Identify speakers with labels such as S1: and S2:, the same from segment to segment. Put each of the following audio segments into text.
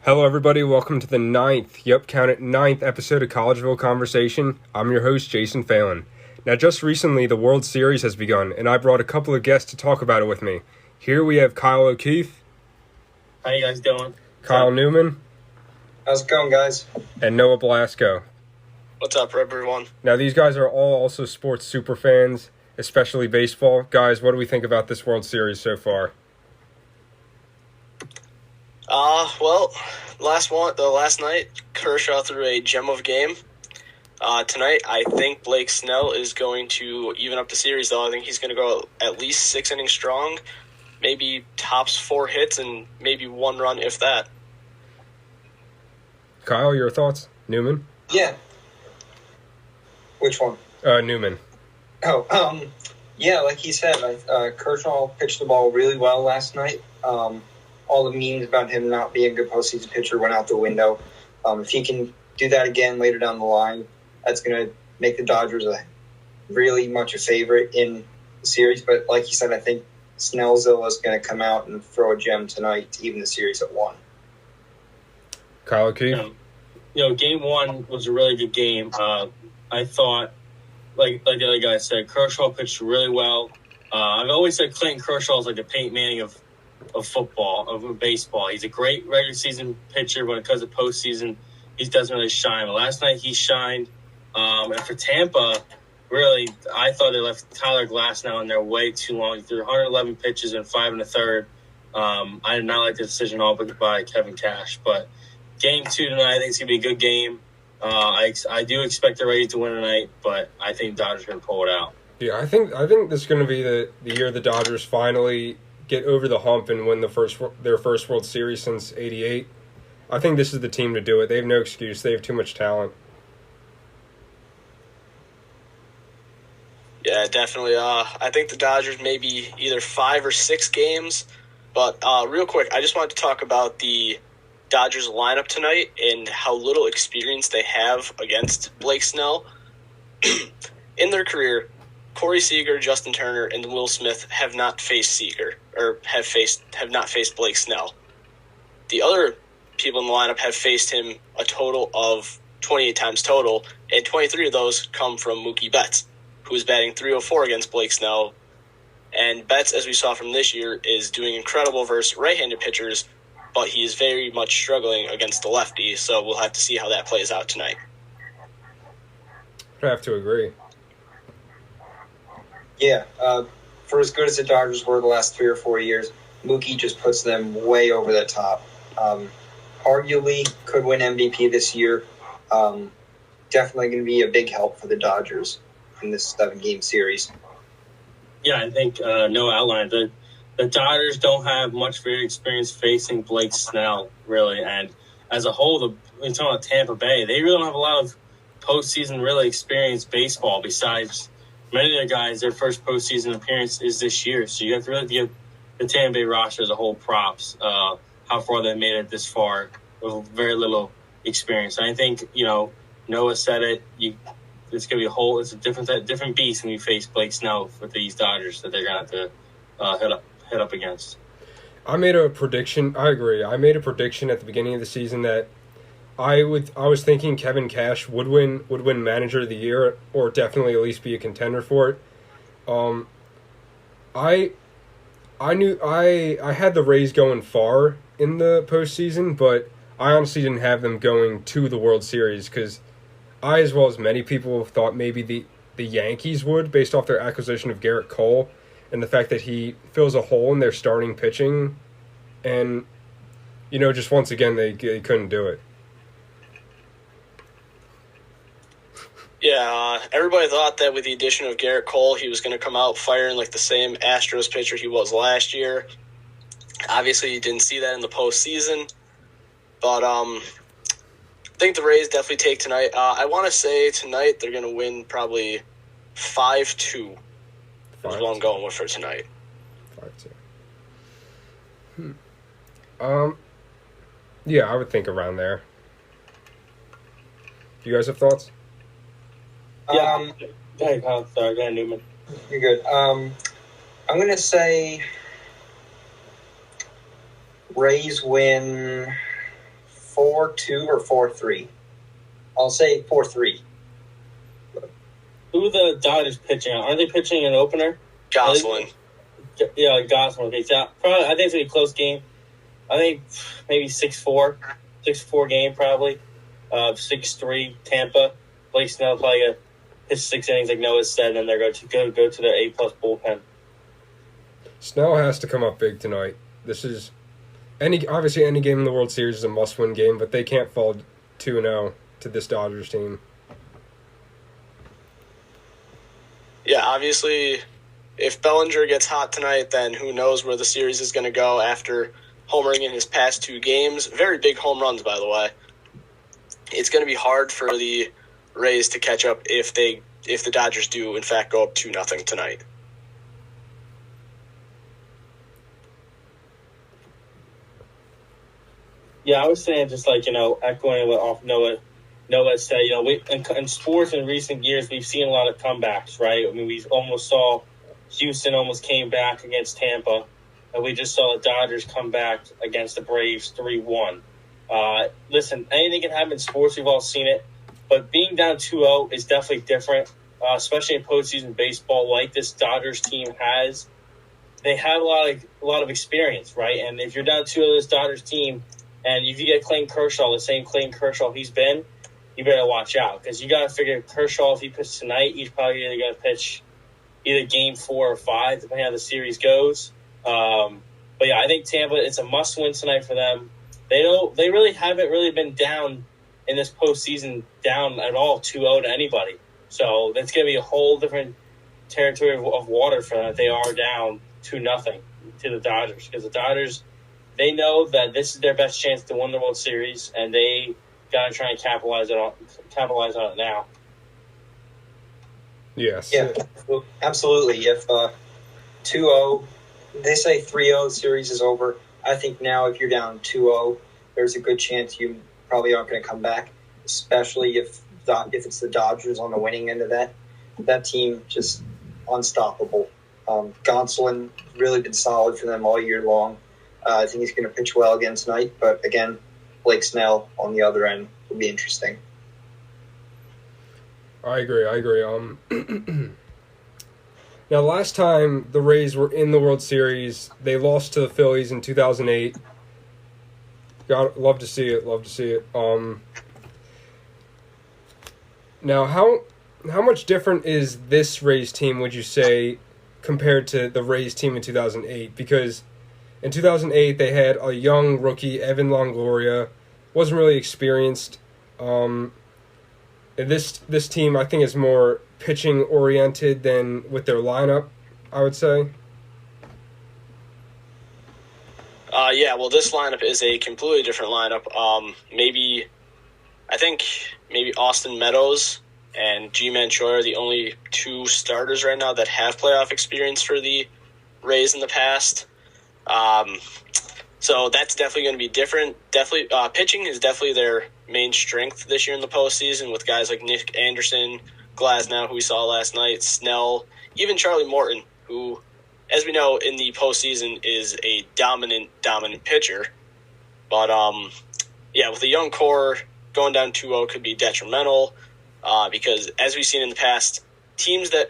S1: Hello, everybody. Welcome to the ninth episode of Collegeville Conversation. I'm your host, Jason Phelan. Now, just recently, the World Series has begun, and I brought a couple of guests to talk about it with me. Here we have Kyle O'Keefe.
S2: How you guys doing?
S1: Kyle Newman.
S3: How's it going, guys?
S1: And Noah Blasko.
S4: What's up, everyone?
S1: Now, these guys are all also sports super fans, especially baseball. Guys, what do we think about this World Series so far?
S4: The last night, Kershaw threw a gem of a game. Tonight, I think Blake Snell is going to even up the series, though. I think he's going to go at least 6 innings strong, maybe tops 4 hits, and maybe 1 run, if that.
S1: Kyle, your thoughts? Newman?
S3: Yeah. Which one?
S1: Newman.
S3: Yeah, like he said, Kershaw pitched the ball really well last night. All the memes about him not being a good postseason pitcher went out the window. If he can do that again later down the line, that's going to make the Dodgers really much a favorite in the series. But like you said, I think Snellzilla is going to come out and throw a gem tonight to even the series at 1.
S1: Kyle O'Keefe?
S2: Game 1 was a really good game. I thought, like the other guy said, Kershaw pitched really well. I've always said Clayton Kershaw is like the Peyton Manning of football, of baseball. He's a great regular season pitcher. When it comes to postseason, he doesn't really shine. But last night he shined. And for Tampa, really, I thought they left Tyler Glasnow in there way too long. He threw 111 pitches in 5 1/3. I did not like the decision all by Kevin Cash. But Game 2 tonight, I think it's going to be a good game. I do expect the Rays to win tonight, but I think Dodgers are going to pull it out.
S1: Yeah, I think this is going to be the year the Dodgers finally get over the hump and win their first World Series since '88. I think this is the team to do it. They have no excuse. They have too much talent.
S4: Yeah, definitely. I think the Dodgers may be either 5 or 6 games. But real quick, I just wanted to talk about the Dodgers lineup tonight and how little experience they have against Blake Snell. In their career, Corey Seager, Justin Turner, and Will Smith have not faced Seager, or have not faced Blake Snell. The other people in the lineup have faced him a total of 28 times total, and 23 of those come from Mookie Betts, who is batting .304 against Blake Snell. And Betts, as we saw from this year, is doing incredible versus right-handed pitchers, but he is very much struggling against the lefty, so we'll have to see how that plays out tonight.
S1: I have to agree.
S3: Yeah, for as good as the Dodgers were the last 3 or 4 years, Mookie just puts them way over the top. Arguably could win MVP this year. Definitely going to be a big help for the Dodgers in this 7-game series.
S2: Yeah, I think Noah outlined that the Dodgers don't have much very experience facing Blake Snell, really. And as a whole, when talking about Tampa Bay, they really don't have a lot of postseason really experienced baseball besides many of the guys, their first postseason appearance is this year. So you have to really give the Tampa Bay roster as a whole props, how far they made it this far with very little experience. And I think, Noah said it, it's going to be it's a different beast when you face Blake Snell with these Dodgers that they're going to have to hit up against.
S1: I made a prediction. I agree. I made a prediction at the beginning of the season that I was thinking Kevin Cash would win Manager of the Year, or definitely at least be a contender for it. I knew I had the Rays going far in the postseason, but I honestly didn't have them going to the World Series because I, as well as many people, thought maybe the Yankees would, based off their acquisition of Garrett Cole and the fact that he fills a hole in their starting pitching, and just once again they couldn't do it.
S4: Yeah, everybody thought that with the addition of Garrett Cole, he was going to come out firing like the same Astros pitcher he was last year. Obviously, you didn't see that in the postseason. But I think the Rays definitely take tonight. I want to say tonight they're going to win probably 5-2. That's what I'm going with for tonight.
S1: 5-2. Yeah, I would think around there. You guys have thoughts?
S2: Yeah. Hey, Kyle. Sorry, go ahead, Newman.
S3: You're good. I'm going to say Rays win 4-2 or 4-3. I'll say 4-3.
S2: Who are the Dodgers pitching? Aren't they pitching an opener?
S4: Goslin.
S2: Yeah, Goslin. Okay, so probably, I think it's going to be a close game. I think maybe 6-4. 6-4 game, probably. 6-3 Tampa. Blake Snell probably going to pitch 6 innings, like Noah said, and then they're going to go to their A-plus bullpen.
S1: Snell has to come up big tonight. This is obviously any game in the World Series is a must-win game, but they can't fall 2-0 to this Dodgers team.
S4: Yeah, obviously, if Bellinger gets hot tonight, then who knows where the series is going to go after homering in his past 2 games. Very big home runs, by the way. It's going to be hard for the Rays to catch up if the Dodgers do, in fact, go up 2-0 tonight.
S2: Yeah, I was saying just like, echoing what Noah said, in sports in recent years, we've seen a lot of comebacks, right? I mean, we almost saw Houston almost came back against Tampa, and we just saw the Dodgers come back against the Braves 3-1. Listen, anything can happen in sports. We've all seen it. But being down 2-0 is definitely different, especially in postseason baseball like this Dodgers team has. They have a lot of experience, right? And if you're down 2-0 to this Dodgers team, and if you get Clayton Kershaw, the same Clayton Kershaw he's been, you better watch out. Because you got to figure Kershaw, if he pitches tonight, he's probably either going to pitch either game 4 or 5, depending on how the series goes. But yeah, I think Tampa, it's a must-win tonight for them. They really haven't really been down in this postseason down at all 2-0 to anybody. So that's going to be a whole different territory of water for them if they are down 2-0 to the Dodgers. Because the Dodgers, they know that this is their best chance to win the World Series, and they got to try and capitalize on it now.
S1: Yes.
S3: Yeah, absolutely. If 2-0, they say 3-0 series is over. I think now if you're down 2-0, there's a good chance you probably aren't going to come back, especially if it's the Dodgers on the winning end of that. That team just unstoppable. Gonsolin really been solid for them all year long. I think he's going to pitch well again tonight, but again, Blake Snell on the other end will be interesting.
S1: I agree. Now, last time the Rays were in the World Series, they lost to the Phillies in 2008. Love to see it. Now, how much different is this Rays team, would you say, compared to the Rays team in 2008? Because in 2008, they had a young rookie, Evan Longoria, wasn't really experienced. And this team, I think, is more pitching oriented than with their lineup, I would say.
S4: Yeah, well, this lineup is a completely different lineup. I think maybe Austin Meadows and G-Man Choi are the only 2 starters right now that have playoff experience for the Rays in the past. So that's definitely going to be different. Definitely, pitching is definitely their main strength this year in the postseason with guys like Nick Anderson, Glasnow, who we saw last night, Snell, even Charlie Morton, who, as we know, in the postseason is a dominant pitcher. But, yeah, with a young core, going down 2-0 could be detrimental because, as we've seen in the past, teams that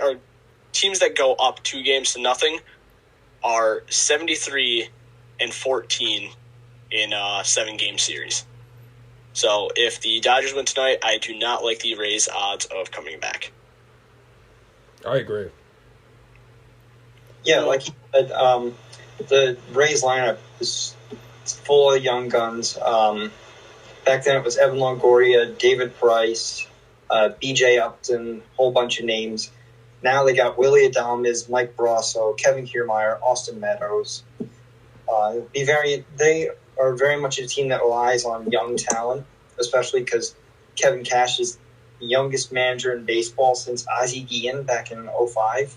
S4: go up 2-0 are 73-14 in a 7-game series. So if the Dodgers win tonight, I do not like the Rays' odds of coming back.
S1: I agree.
S3: Yeah, like he said, the Rays lineup is full of young guns. Back then it was Evan Longoria, David Price, B.J. Upton, whole bunch of names. Now they got Willie Adames, Mike Brasso, Kevin Kiermaier, Austin Meadows. They are very much a team that relies on young talent, especially because Kevin Cash is the youngest manager in baseball since Ozzie Guillen back in 2005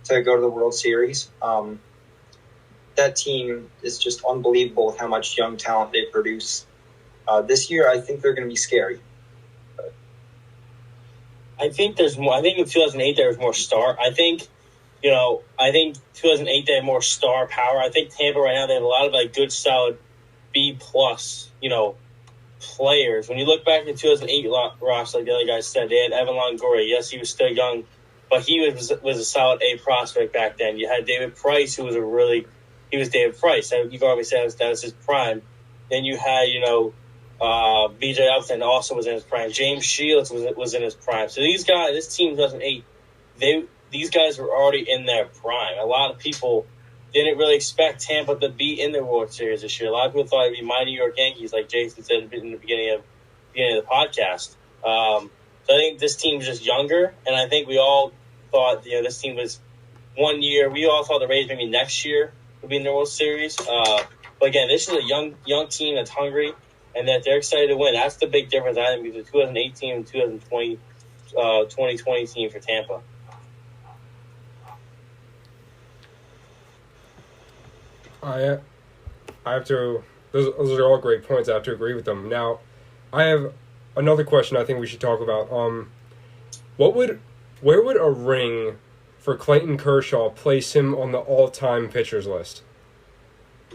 S3: to go to the World Series. That team is just unbelievable with how much young talent they produce. This year, I think they're going to be scary.
S2: I think there's more. I think in 2008 there was more star. I think 2008 they had more star power. I think Tampa right now they have a lot of good solid B plus, players, when you look back at 2008 roster, like the other guys said, they had Evan Longoria. Yes, he was still young, but he was a solid A prospect back then. You had David Price, who was he was David Price. You've already said that was his prime. Then you had, B.J. Upton also was in his prime. James Shields was in his prime. So these guys, this team 2008, these guys were already in their prime. A lot of people didn't really expect Tampa to be in the World Series this year. A lot of people thought it'd be my New York Yankees, like Jason said in the beginning of the podcast. So I think this team's just younger, and I think we all thought this team was 1 year. We all thought the Rays maybe next year would be in the World Series. But again, this is a young team that's hungry and that they're excited to win. That's the big difference, I think, between the 2018 and 2020 team for Tampa.
S1: I have to. Those are all great points. I have to agree with them. Now, I have another question. I think we should talk about. Where would a ring for Clayton Kershaw place him on the all-time pitchers list?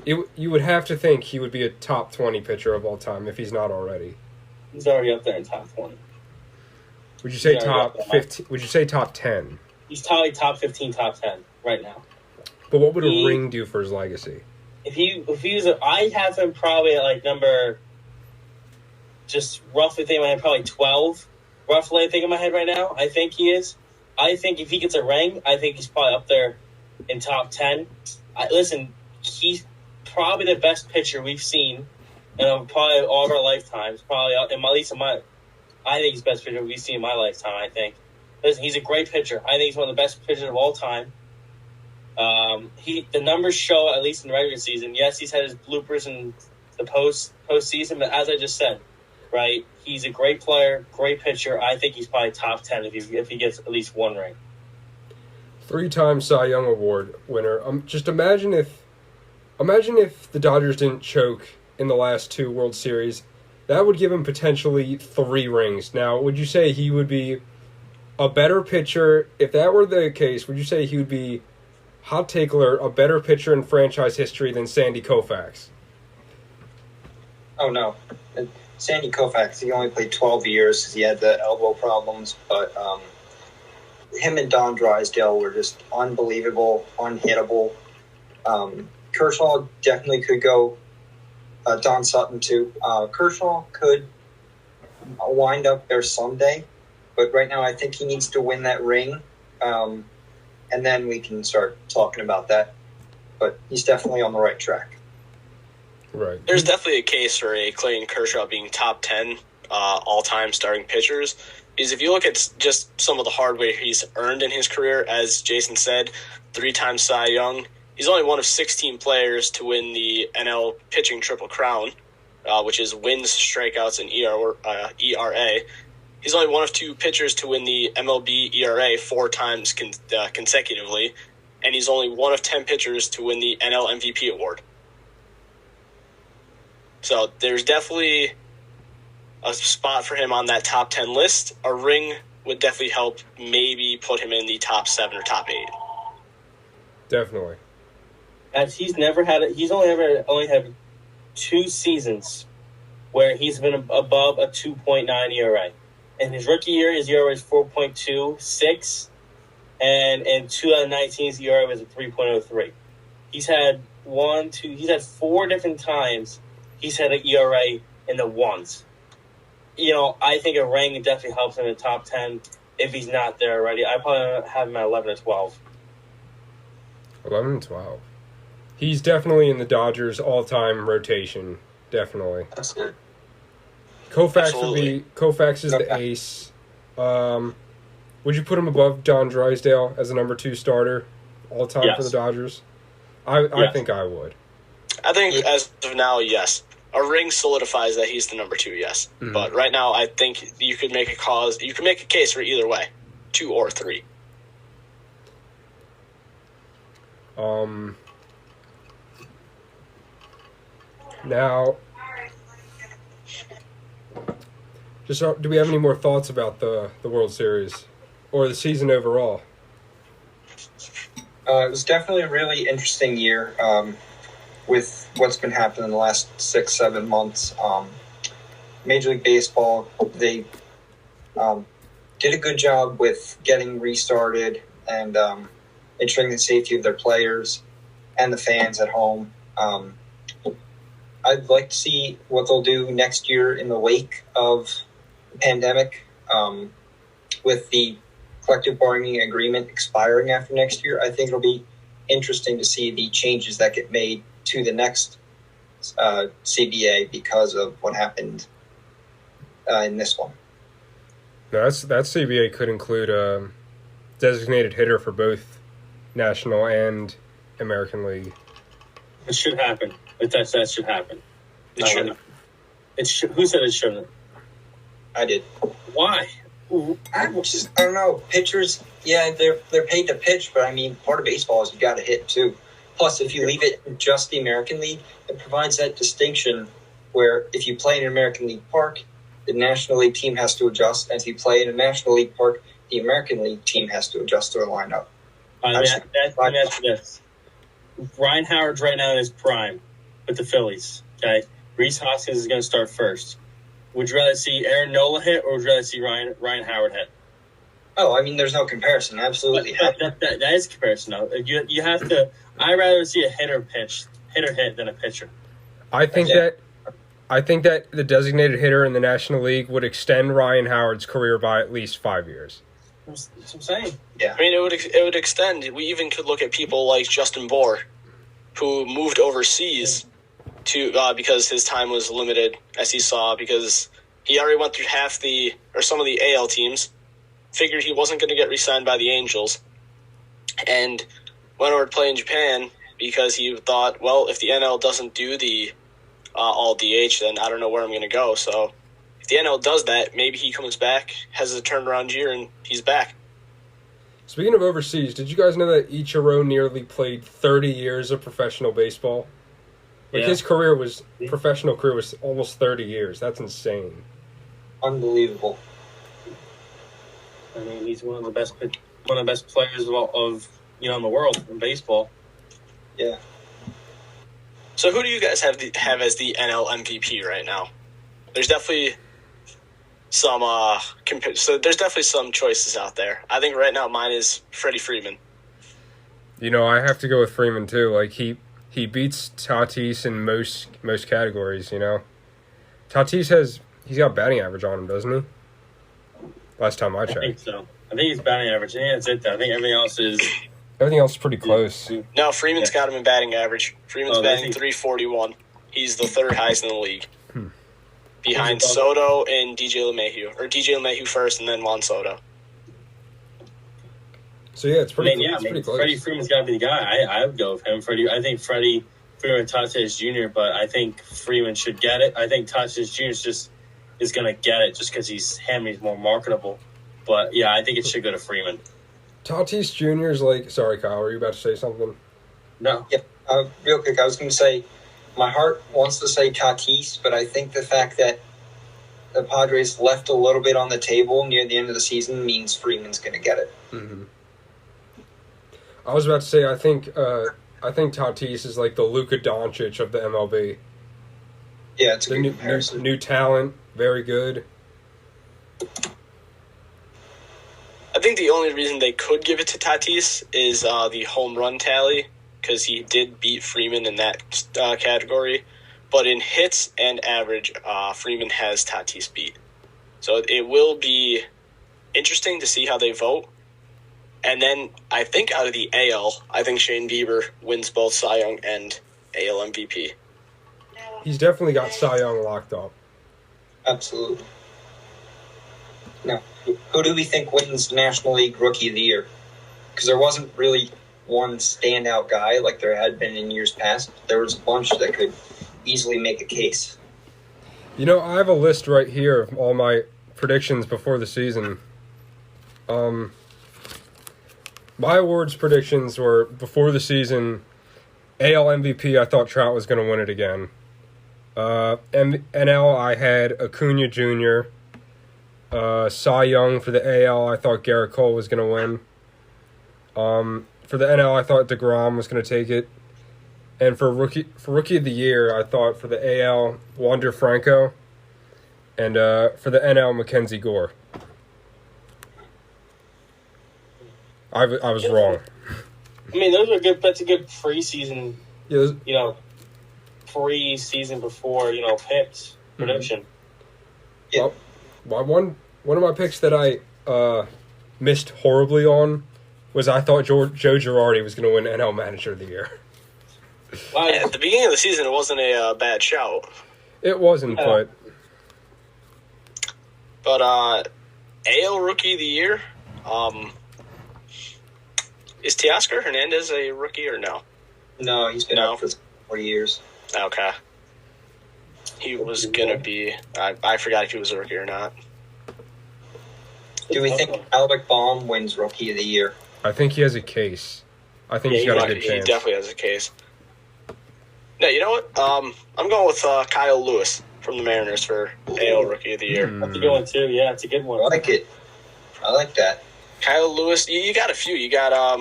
S1: You would have to think he would be a top 20 pitcher of all time if he's not already.
S2: He's already up there in top 20.
S1: Would you say top 15? Would you say top 10?
S2: He's probably top 15, top 10 right now.
S1: But what would a ring do for his legacy?
S2: If he was, I have him probably at like number, just roughly thinking in my head, probably 12. Roughly, I think in my head right now. I think he is. I think if he gets a ring, I think he's probably up there in top 10. Listen, he's probably the best pitcher we've seen in probably all of our lifetimes. Probably, I think he's the best pitcher we've seen in my lifetime. I think. Listen, he's a great pitcher. I think he's one of the best pitchers of all time. The numbers show, at least in the regular season, yes, he's had his bloopers in the postseason, but as I just said, right, he's a great player, great pitcher. I think he's probably top 10 if he gets at least one ring.
S1: 3-time Cy Young Award winner. Just imagine if the Dodgers didn't choke in the last 2 World Series. That would give him potentially 3 rings. Now, would you say he would be a better pitcher? If that were the case, would you say he would be, hot take alert, a better pitcher in franchise history than Sandy Koufax?
S3: Oh, no. Sandy Koufax, he only played 12 years because he had the elbow problems, but him and Don Drysdale were just unbelievable, unhittable. Kershaw definitely could go. Don Sutton, too. Kershaw could wind up there someday, but right now I think he needs to win that ring. And then we can start talking about that. But he's definitely on the right track.
S1: Right.
S4: There's definitely a case for a Clayton Kershaw being top 10 all-time starting pitchers. Because if you look at just some of the hardware he's earned in his career, as Jason said, 3-time Cy Young, he's only one of 16 players to win the NL pitching Triple Crown, which is wins, strikeouts, and ERA. He's only one of 2 pitchers to win the MLB ERA 4 times consecutively, and he's only one of 10 pitchers to win the NL MVP award. So there's definitely a spot for him on that top 10 list. A ring would definitely help maybe put him in the top 7 or top 8.
S1: Definitely.
S2: As he's only had 2 seasons where he's been above a 2.9 ERA. In his rookie year, his ERA was 4.26, and in 2019, his ERA was a 3.03. He's had 4 different times he's had an ERA in the ones. I think a ring definitely helps him in the top 10 if he's not there already. I probably have him at 11 or 12.
S1: 11 and 12. He's definitely in the Dodgers all-time rotation. Definitely.
S3: That's good.
S1: Koufax is the ace. Would you put him above Don Drysdale as a number 2 starter all time for the Dodgers? I think I would.
S4: I think as of now, yes. A ring solidifies that he's the number 2, yes. Mm-hmm. But right now, I think you could make a case for either way, 2 or 3.
S1: Now, do we have any more thoughts about the World Series or the season overall?
S3: It was definitely a really interesting year with what's been happening in the last 6-7 months. Major League Baseball, they did a good job with getting restarted and ensuring the safety of their players and the fans at home. I'd like to see what they'll do next year in the wake of the pandemic, with the collective bargaining agreement expiring after next year. I think it'll be interesting to see the changes that get made to the next CBA because of what happened in this one.
S1: No, that CBA could include a designated hitter for both National and American League.
S2: It should happen. That should happen. It shouldn't. Who said it shouldn't?
S3: I did.
S2: Why?
S3: I don't know. Pitchers, yeah, they're paid to pitch, but I mean, part of baseball is you got to hit too. Plus, if you leave it just the American League, it provides that distinction where if you play in an American League park, the National League team has to adjust, and if you play in a National League park, the American League team has to adjust their lineup.
S2: Let me ask you this. Ryan Howard's right now in his prime with the Phillies, okay? Rhys Hoskins is going to start first. Would you rather see Aaron Nola hit, or would you rather see Ryan Howard hit?
S3: Oh, I mean, there's no comparison. Absolutely.
S2: That is a comparison, though. You have to – I'd rather see a hitter hit than a pitcher.
S1: I think that the designated hitter in the National League would extend Ryan Howard's career by at least 5 years.
S2: That's what I'm saying.
S3: Yeah.
S4: I mean, it would extend. We even could look at people like Justin Bohr, who moved overseas to because his time was limited, as he saw, because he already went through some of the AL teams, figured he wasn't going to get re-signed by the Angels, and went over to play in Japan because he thought, well, if the NL doesn't do the all DH, then I don't know where I'm going to go. So if the NL does that, maybe he comes back, has a turnaround year, and he's back.
S1: Speaking of overseas, did you guys know that Ichiro nearly played 30 years of professional baseball? Like, his professional career was almost 30 years. That's insane.
S3: Unbelievable.
S2: I mean, he's one of the best players of in the world in baseball.
S3: Yeah.
S4: So who do you guys have as the NL MVP right now? There's definitely some there's definitely some choices out there. I think right now mine is Freddy Freeman.
S1: I have to go with Freeman too. Like, he beats Tatis in most categories. Tatis he's got batting average on him, doesn't he? Last time I checked.
S2: I think so. I think he's batting average. I think that's it, though. I think
S1: everything else is pretty close.
S4: No, Freeman's got him in batting average. Freeman's batting .341. He's the third highest in the league. Behind Soto and DJ LeMahieu. Or DJ LeMahieu first and then Juan Soto.
S1: So, yeah, it's pretty close.
S2: Freddie Freeman's got to be the guy. I would go with him. I think Freddie Freeman Tatis Jr., but I think Freeman should get it. I think Tatis Jr. is going to get it just because he's more marketable. But, yeah, I think it should go to Freeman.
S1: Tatis Jr. is like... Sorry, Kyle, were you about to say something?
S2: No.
S3: Yeah, real quick, I was going to say, my heart wants to say Tatis, but I think the fact that the Padres left a little bit on the table near the end of the season means Freeman's going to get it.
S1: Mm-hmm. I was about to say, I think Tatis is like the Luka Doncic of the MLB.
S3: Yeah, it's a good comparison.
S1: New talent, very good.
S4: I think the only reason they could give it to Tatis is the home run tally, because he did beat Freeman in that category. But in hits and average, Freeman has Tatis beat. So it will be interesting to see how they vote. And then I think out of the AL, I think Shane Bieber wins both Cy Young and AL MVP.
S1: He's definitely got Cy Young locked up.
S3: Absolutely. Now, who do we think wins National League Rookie of the Year? Because there wasn't really one standout guy like there had been in years past. There was a bunch that could easily make a case.
S1: I have a list right here of all my predictions before the season. My awards predictions were, before the season, AL MVP, I thought Trout was going to win it again. NL, I had Acuna Jr. Cy Young for the AL, I thought Garrett Cole was going to win. For the NL, I thought DeGrom was going to take it. And for rookie of the year, I thought for the AL, Wander Franco. And for the NL, Mackenzie Gore. I was wrong.
S2: I mean, those are good. That's a good preseason.
S1: Yeah,
S2: Pre-season before picks prediction.
S3: Yeah.
S1: Well, one of my picks that I missed horribly on was I thought Joe Girardi was going to win NL Manager of the Year.
S4: At the beginning of the season, it wasn't a bad shout.
S1: It wasn't, but
S4: AL Rookie of the Year. Is Teoscar Hernandez a rookie or no?
S3: No, he's been out for 40 years.
S4: Okay. He was going to be... I forgot if he was a rookie or not.
S3: Do we think Alec Baum wins Rookie of the Year?
S1: I think he has a case. I think he's got a good chance.
S4: He definitely has a case. No, you know what? I'm going with Kyle Lewis from the Mariners for AL Rookie of the Year.
S2: That's a good one, too. Yeah, it's a good one.
S3: I like it. I like that. Kyle
S4: Lewis, you got a few. You got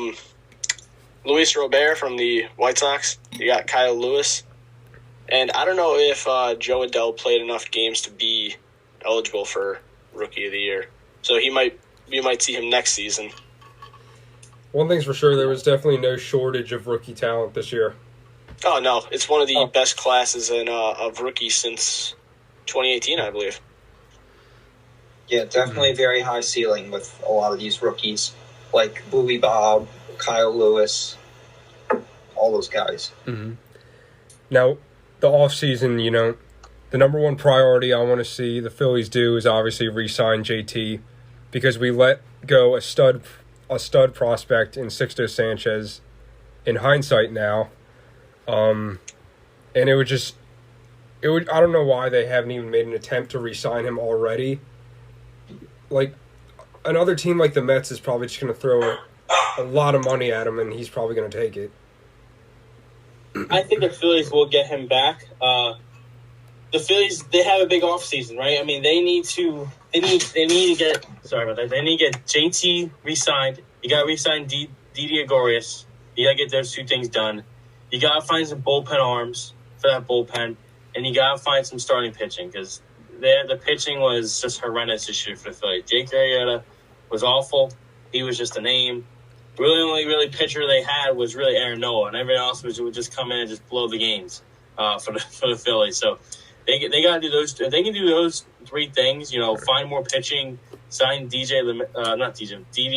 S4: Luis Robert from the White Sox. You got Kyle Lewis. And I don't know if Joe Adele played enough games to be eligible for Rookie of the Year. So we might see him next season.
S1: One thing's for sure, there was definitely no shortage of rookie talent this year.
S4: Oh, no. It's one of the best classes of rookies since 2018, I believe.
S3: Yeah, definitely very high ceiling with a lot of these rookies, like Boobie Bob, Kyle Lewis, all those guys.
S1: Mm-hmm. Now, the offseason, the number one priority I want to see the Phillies do is obviously re-sign JT, because we let go a stud prospect in Sixto Sanchez in hindsight now. And I don't know why they haven't even made an attempt to re-sign him already. Like, another team like the Mets is probably just going to throw a lot of money at him, and he's probably going to take it.
S2: I think the Phillies will get him back. The Phillies, they have a big offseason, right? I mean, they need to get JT re-signed. You got to re-sign Didi Gregorius. You got to get those two things done. You got to find some bullpen arms for that bullpen, and you got to find some starting pitching, because the pitching was just horrendous this year for the Phillies. Jake Arrieta was awful. He was just a name. Really, only pitcher they had was really Aaron Noah, and everyone else would just come in and just blow the games for the Phillies. So they got to do those. If they can do those three things, find more pitching, sign Didi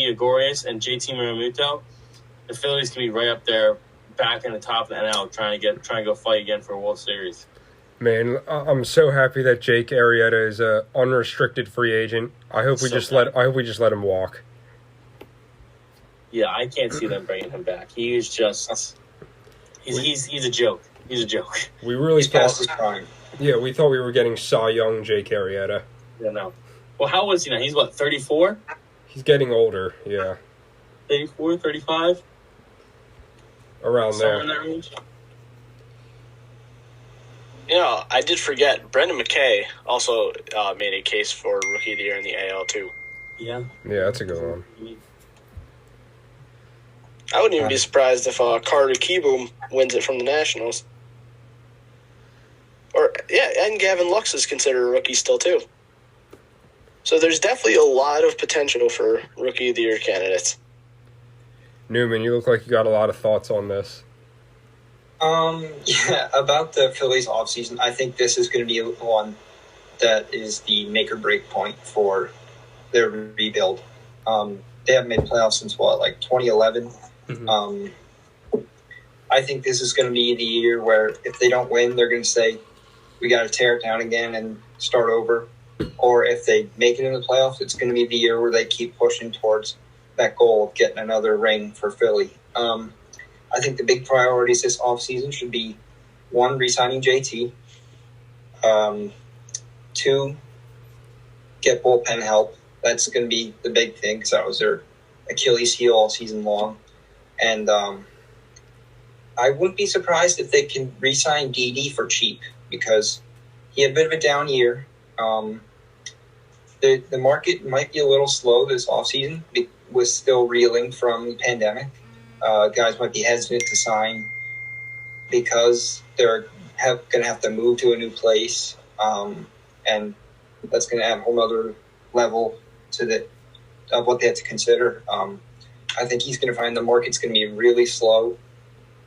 S2: Gregorius and JT Realmuto, the Phillies can be right up there, back in the top of the NL, trying to go fight again for a World Series.
S1: Man, I'm so happy that Jake Arrieta is an unrestricted free agent. I hope we just let him walk.
S2: Yeah, I can't see them bringing him back. He is just he's a joke. He's a joke.
S1: We really
S3: past his prime.
S1: Yeah, we thought we were getting Cy Young Jake Arrieta.
S2: Yeah, no. Well, how was he now? He's what, 34?
S1: He's getting older. Yeah.
S2: 34, 35?
S1: Around there.
S2: In that range.
S4: I did forget, Brendan McKay also made a case for Rookie of the Year in the AL, too.
S2: Yeah.
S1: Yeah, that's a good one.
S4: I wouldn't even be surprised if Carter Kieboom wins it from the Nationals. And Gavin Lux is considered a rookie still, too. So there's definitely a lot of potential for Rookie of the Year candidates.
S1: Newman, you look like you got a lot of thoughts on this.
S3: Yeah, about the Phillies offseason, I think this is going to be one that is the make or break point for their rebuild. They haven't made playoffs since 2011.
S1: Mm-hmm.
S3: I think this is going to be the year where if they don't win, they're going to say, we got to tear it down again and start over. Or if they make it in the playoffs, it's going to be the year where they keep pushing towards that goal of getting another ring for Philly. I think the big priorities this offseason should be, 1, re-signing JT. 2, get bullpen help. That's going to be the big thing, because that was their Achilles heel all season long. And I wouldn't be surprised if they can re-sign Didi for cheap, because he had a bit of a down year. The market might be a little slow this offseason. It was still reeling from the pandemic. Guys might be hesitant to sign because they're going to have to move to a new place. And that's going to add a whole other level to of what they have to consider. I think he's going to find the market's going to be really slow,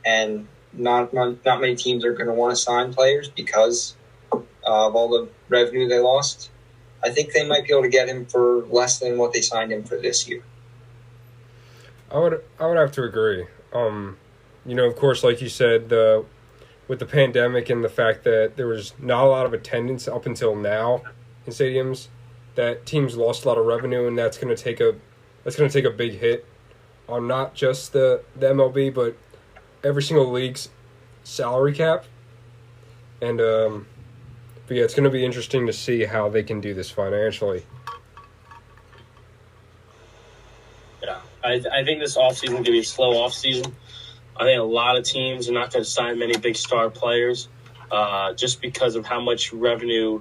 S3: and not many teams are going to want to sign players because of all the revenue they lost. I think they might be able to get him for less than what they signed him for this year.
S1: I would have to agree. Of course, like you said, with the pandemic and the fact that there was not a lot of attendance up until now in stadiums, that teams lost a lot of revenue, and that's going to take a big hit on not just the MLB, but every single league's salary cap. And but yeah, it's going to be interesting to see how they can do this financially.
S2: Yeah, I think this offseason is going to be a slow offseason. I think a lot of teams are not going to sign many big star players just because of how much revenue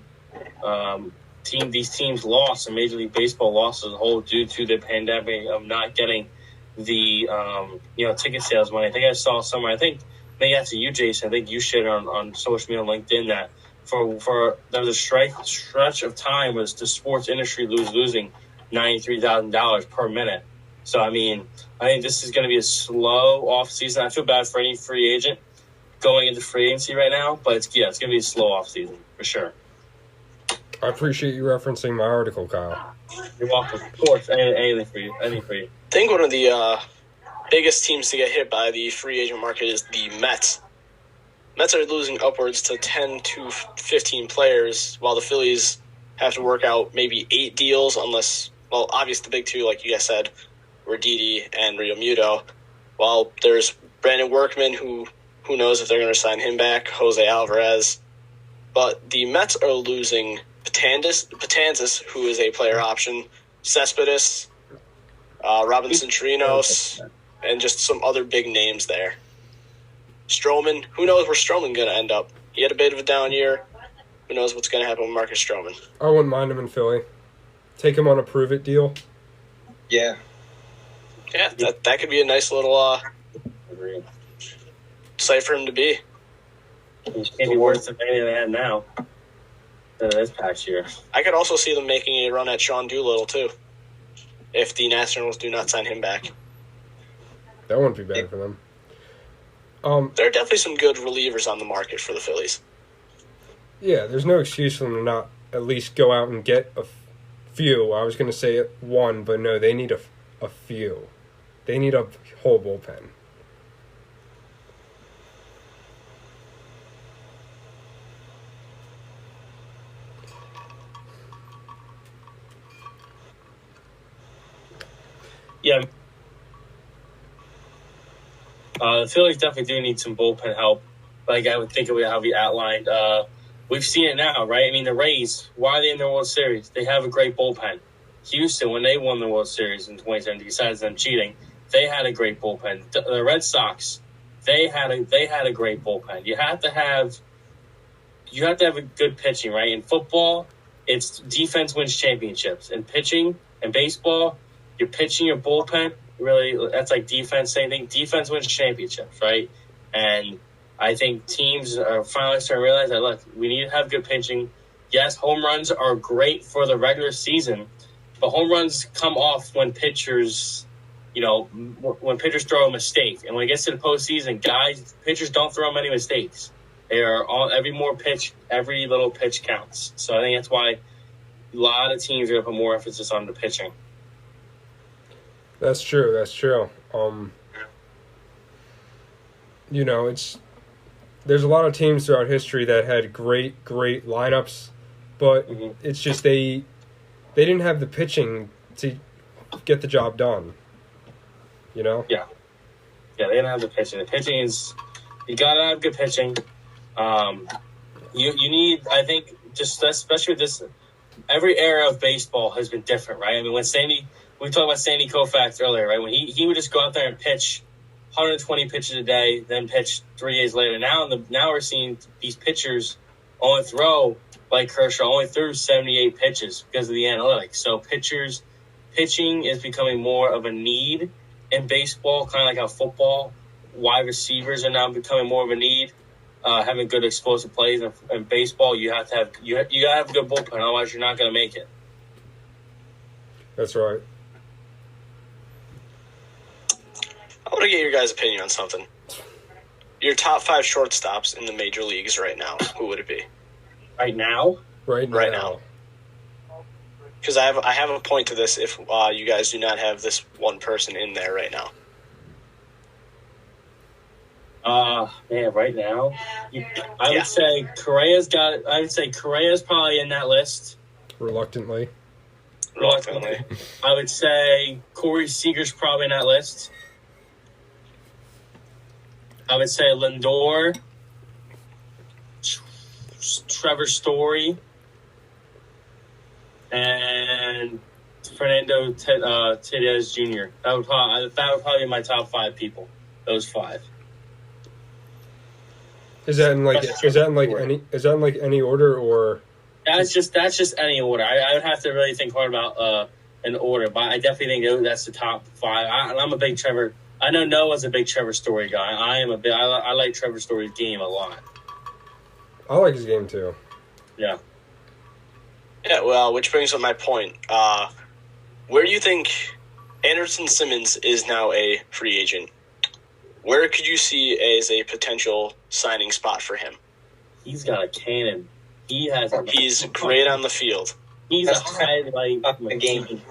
S2: these teams lost, and Major League Baseball lost as a whole due to the pandemic of not getting the ticket sales money. I think I saw somewhere, I think maybe that's you, Jason, I think you shared on social media on LinkedIn that for there was a stretch of time was the sports industry losing $93,000 per minute. So, I think this is going to be a slow off season. I feel bad for any free agent going into free agency right now, but it's going to be a slow off season for sure.
S1: I appreciate you referencing my article, Kyle.
S2: You're welcome. Of course, anything for you. Anything for you.
S4: I think one of the biggest teams to get hit by the free agent market is the Mets. Mets are losing upwards to 10 to 15 players, while the Phillies have to work out maybe 8 deals, unless, well, obviously the big two, like you guys said, were Didi and Real Muto. While there's Brandon Workman, who knows if they're going to sign him back, Jose Alvarez. But the Mets are losing Patanzas, who is a player option, Cespedes, Robinson Chirinos, and just some other big names there. Stroman, who knows where Stroman's going to end up? He had a bit of a down year. Who knows what's going to happen with Marcus Stroman?
S1: I wouldn't mind him in Philly. Take him on a prove-it deal.
S3: Yeah.
S4: Yeah, that could be a nice little site for him to be.
S2: He can't be worse than anything they had now this past year.
S4: I could also see them making a run at Sean Doolittle, too, if the Nationals do not sign him back.
S1: That wouldn't be bad for them.
S4: There are definitely some good relievers on the market for the Phillies.
S1: Yeah, there's no excuse for them to not at least go out and get a few. I was going to say one, but no, they need a few. They need a whole bullpen.
S2: Yeah. The Phillies definitely do need some bullpen help. Like I would think of how we outlined. We've seen it now, right? The Rays, why are they in the World Series? They have a great bullpen. Houston, when they won the World Series in 2017, besides them cheating, they had a great bullpen. The Red Sox, they had a great bullpen. You have to have a good pitching, right? In football, it's defense wins championships. In pitching and baseball, your pitching, your bullpen, really, that's like defense, same thing. Defense wins championships, right? And I think teams are finally starting to realize that, look, we need to have good pitching. Yes, home runs are great for the regular season, but home runs come off when pitchers, when pitchers throw a mistake. And when it gets to the postseason, pitchers don't throw many mistakes. They are every little pitch counts. So I think that's why a lot of teams are going to put more emphasis on the pitching.
S1: That's true. There's a lot of teams throughout history that had great lineups, but it's just they didn't have the pitching to get the job done.
S2: Yeah, they didn't have the pitching. The pitching is, you gotta have good pitching. You need, I think, just especially with this, every era of baseball has been different, right? We talked about Sandy Koufax earlier, right? When he would just go out there and pitch 120 pitches a day, then pitch 3 days later. Now we're seeing these pitchers only throw, like Kershaw, only threw 78 pitches because of the analytics. So pitching is becoming more of a need in baseball, kind of like how football, wide receivers are now becoming more of a need. having good explosive plays in baseball, you have to have you gotta have a good bullpen. Otherwise, you're not going to make it.
S1: That's right.
S4: I want to get your guys' opinion on something. Your top 5 shortstops in the major leagues right now, who would it be?
S2: Right now?
S1: Right now.
S4: Because I have a point to this if you guys do not have this one person in there right now.
S2: Man, right now, I would say Correa's got it. I would say Correa's probably in that list.
S1: Reluctantly.
S2: I would say Corey Seager's probably in that list. I would say Lindor, Trevor Story, and Fernando Tatis Jr. That would probably be my top 5 people. Those 5.
S1: Is that in like any order or?
S2: That's just any order. I would have to really think hard about an order, but I definitely think that's the top 5. I'm a big Trevor. I know Noah's a big Trevor Story guy. I like Trevor Story's game a lot.
S1: I like his game too.
S2: Yeah.
S4: Yeah, well, which brings up my point. Where do you think Anderson Simmons is now a free agent? Where could you see as a potential signing spot for him?
S2: He's got a cannon.
S4: He's great on the field.
S2: He's a highlight a game.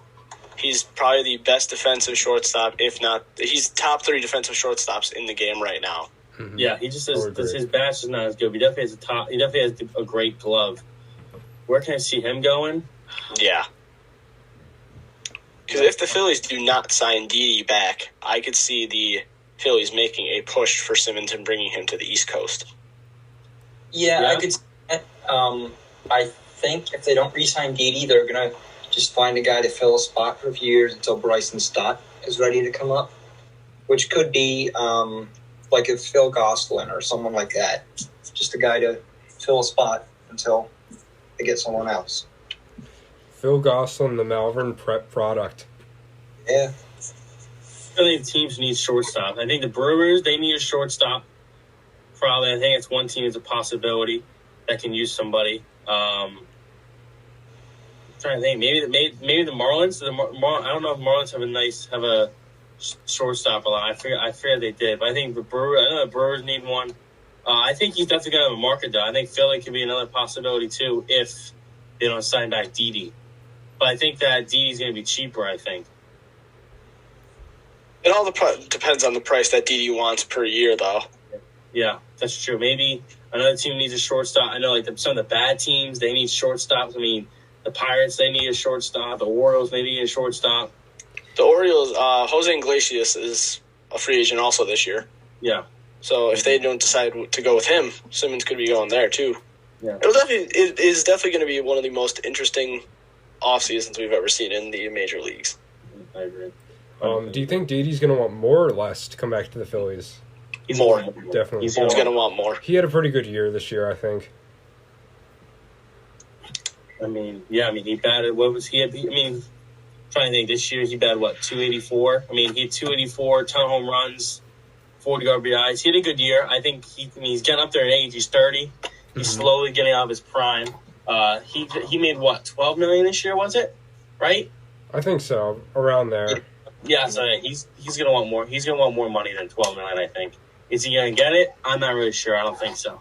S4: He's probably the best defensive shortstop, if not, he's top 3 defensive shortstops in the game right now.
S1: Mm-hmm.
S2: Yeah, he just his batch is not as good. But he definitely has a great glove. Where can I see him going?
S4: Yeah. Because if the Phillies do not sign Didi back, I could see the Phillies making a push for Simmons and bringing him to the East Coast.
S3: Yeah. I could see that. I think if they don't re-sign Didi, they're going to just find a guy to fill a spot for a few years until Bryson Stott is ready to come up, which could be like if Phil Gosselin or someone like that. Just a guy to fill a spot until they get someone else.
S1: Phil Gosselin, the Malvern Prep product.
S3: Yeah.
S2: I think teams need shortstop. I think the Brewers, they need a shortstop. Probably. I think it's one team is a possibility that can use somebody. I'm trying to think. Maybe the Marlins. I don't know if Marlins have a shortstop a lot. I figured they did, but I think the Brewers need one. I think he's definitely going to have a market though. I think Philly could be another possibility too if they don't sign back Didi. But I think that Didi's going to be cheaper. I think.
S4: It all depends on the price that Didi wants per year, though.
S2: Yeah, that's true. Maybe another team needs a shortstop. I know, like some of the bad teams, they need shortstops. I mean, the Pirates, they need a shortstop. The Orioles, they need a shortstop.
S4: The Orioles, Jose Iglesias is a free agent also this year.
S2: Yeah.
S4: So if they don't decide to go with him, Simmons could be going there too.
S2: Yeah.
S4: It is definitely going to be one of the most interesting off seasons we've ever seen in the major leagues.
S2: I agree.
S1: Do you think Didi's going to want more or less to come back to the Phillies?
S2: He's
S4: more.
S1: Definitely.
S4: He's going to want more.
S1: He had a pretty good year this year, I think.
S2: I mean, he batted. What was he? Trying to think. This year he batted 284. I mean, he had 284, ton of home runs, 40 RBIs. He had a good year. I think he's getting up there in age. He's 30. He's slowly getting out of his prime. He made $12 million this year? Was it right?
S1: I think so, around there.
S2: Yeah, so he's gonna want more. He's gonna want more money than $12 million. I think. Is he gonna get it? I'm not really sure. I don't think so.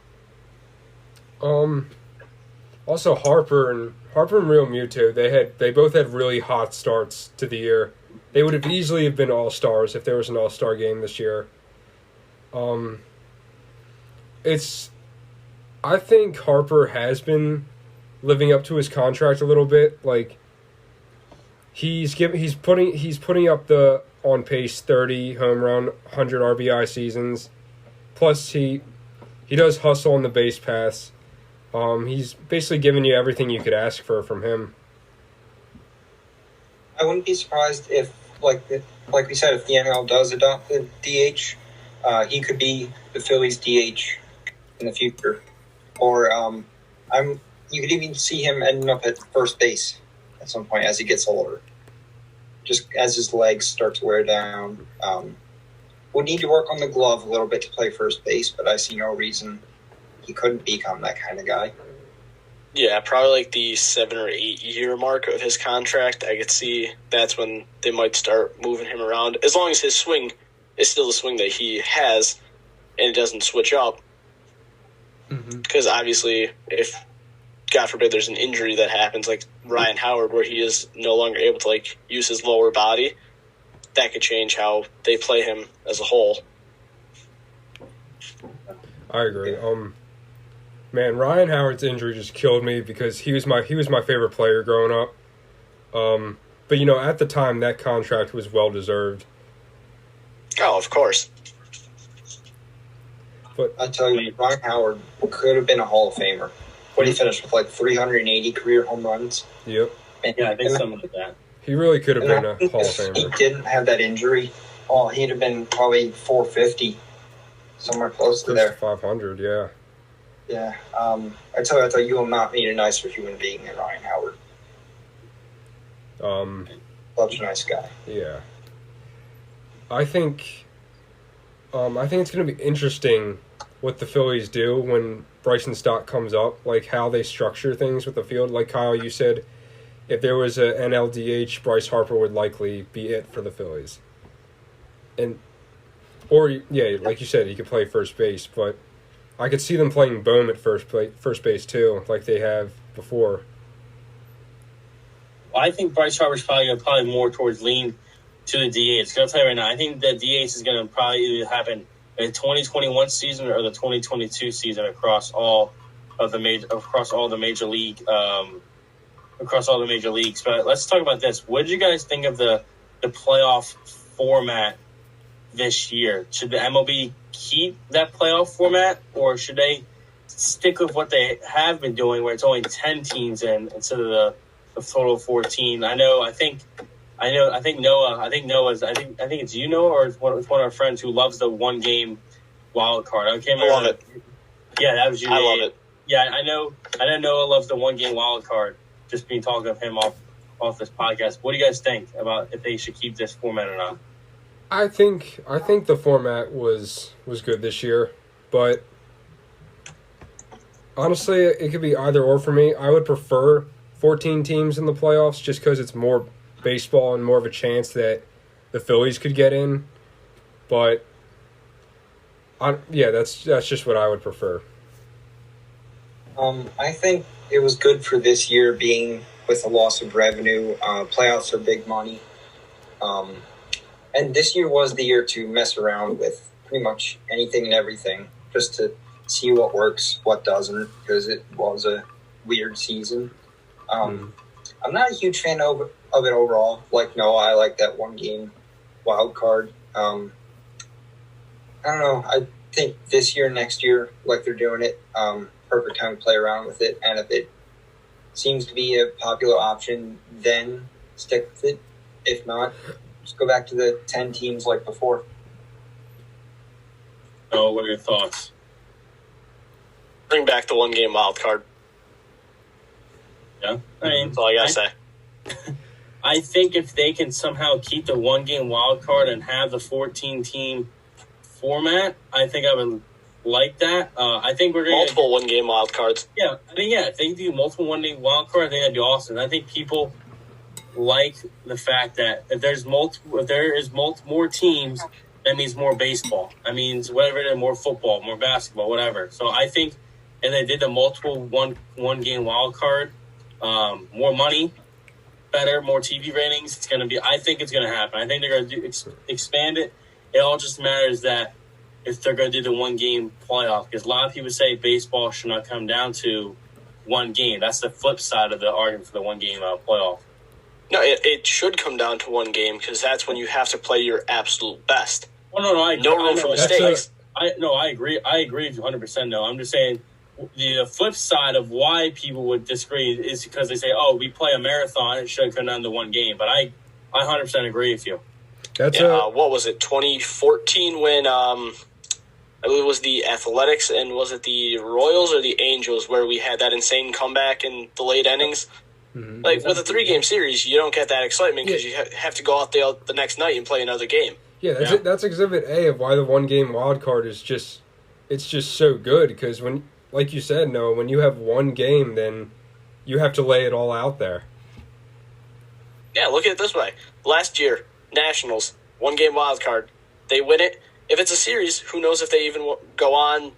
S1: Also, Harper and Real Muto, they both had really hot starts to the year. They would have easily been all-stars if there was an all-star game this year. I think Harper has been living up to his contract a little bit. Like he's putting up the on pace 30 home run, 100 RBI seasons. Plus he does hustle on the base paths. He's basically giving you everything you could ask for from him.
S3: I wouldn't be surprised if, like we said, if the NL does adopt the DH, he could be the Phillies DH in the future. Or you could even see him ending up at first base at some point as he gets older. Just as his legs start to wear down. Would need to work on the glove a little bit to play first base, but I see no reason he couldn't become that kind of guy.
S4: Yeah, probably like the 7 or 8 year mark of his contract. I could see that's when they might start moving him around. As long as his swing is still the swing that he has and it doesn't switch up. Because obviously, if, God forbid, there's an injury that happens, like Ryan Howard, where he is no longer able to like use his lower body, that could change how they play him as a whole.
S1: I agree. Man, Ryan Howard's injury just killed me because he was my favorite player growing up. But you know, at the time, that contract was well deserved.
S4: Oh, of course.
S1: But
S3: I tell you, Ryan Howard could have been a Hall of Famer. What he finished with, like 380 career home runs.
S1: Yep.
S2: Yeah, I think something like that.
S1: He really could have been a Hall of
S3: If he
S1: Famer.
S3: didn't have that injury, he'd have been probably 450, somewhere close to there.
S1: 500, yeah.
S3: Yeah. I tell you, you will not meet a nicer human being than Ryan Howard. Such a nice guy.
S1: Yeah. I think it's going to be interesting what the Phillies do when Bryson Stott comes up, like how they structure things with the field. Like Kyle, you said, if there was an NLDH, Bryce Harper would likely be it for the Phillies. Or like you said, he could play first base, but I could see them playing Bohm at first base too, like they have before.
S2: Well, I think Bryce Harper's probably more towards lean to the DH. I'll tell you right now, I think the DH is going to probably either happen in the 2021 season or the 2022 season across all the major leagues. But let's talk about this. What did you guys think of the playoff format this year? Should the MLB keep that playoff format, or should they stick with what they have been doing, where it's only 10 teams instead of the total of 14? I think it's you, Noah, or it's one of our friends who loves the one game wild card. I can't remember.
S4: I love it.
S2: Yeah, that was you.
S4: I love it.
S2: Yeah, I know Noah loves the one game wild card. Just being talking of him off this podcast. What do you guys think about if they should keep this format or not?
S1: I think the format was good this year, but honestly, it could be either or for me. I would prefer 14 teams in the playoffs just because it's more baseball and more of a chance that the Phillies could get in. But that's just what I would prefer.
S3: I think it was good for this year being with the loss of revenue. Playoffs are big money. And this year was the year to mess around with pretty much anything and everything, just to see what works, what doesn't, because it was a weird season. I'm not a huge fan of it overall. Like Noah, I like that one game wild card. I don't know. I think this year, next year, like they're doing it, perfect time to play around with it. And if it seems to be a popular option, then stick with it. If not, just go back to the 10 teams like before.
S2: Oh, what are your thoughts?
S4: Bring back the one game wild card.
S2: Yeah, I mean,
S4: That's all I gotta say.
S2: I think if they can somehow keep the one game wild card and have the 14 team format, I think I would like that. I think we're going
S4: multiple one game wild cards.
S2: Yeah, I mean, if they do multiple one game wild card, I think that'd be awesome. I think people like the fact that if there is more teams, that means more baseball. That means whatever it is, more football, more basketball, whatever. So I think if they did the multiple one game wild card, more money, better, more TV ratings. I think it's going to happen. I think they're going to expand it. It all just matters that if they're going to do the one game playoff, because a lot of people say baseball should not come down to one game. That's the flip side of the argument for the one game playoff.
S4: No, it should come down to one game because that's when you have to play your absolute best.
S2: Well, no, I agree.
S4: No room for mistakes.
S2: I agree. I agree 100%. No, I'm just saying the flip side of why people would disagree is because they say, "Oh, we play a marathon; it should come down to one game." But I 100% agree with you.
S4: What was it? 2014 when I believe it was the Athletics and was it the Royals or the Angels where we had that insane comeback in the late innings.
S1: Mm-hmm.
S4: Like with a 3-game series, you don't get that excitement because you have to go out there the next night and play another game.
S1: That's Exhibit A of why the one game wild card is just so good, because when like you said, Noah, when you have one game, then you have to lay it all out there.
S4: Yeah, look at it this way. Last year, Nationals, 1-game wild card. They win it. If it's a series, who knows if they even go on,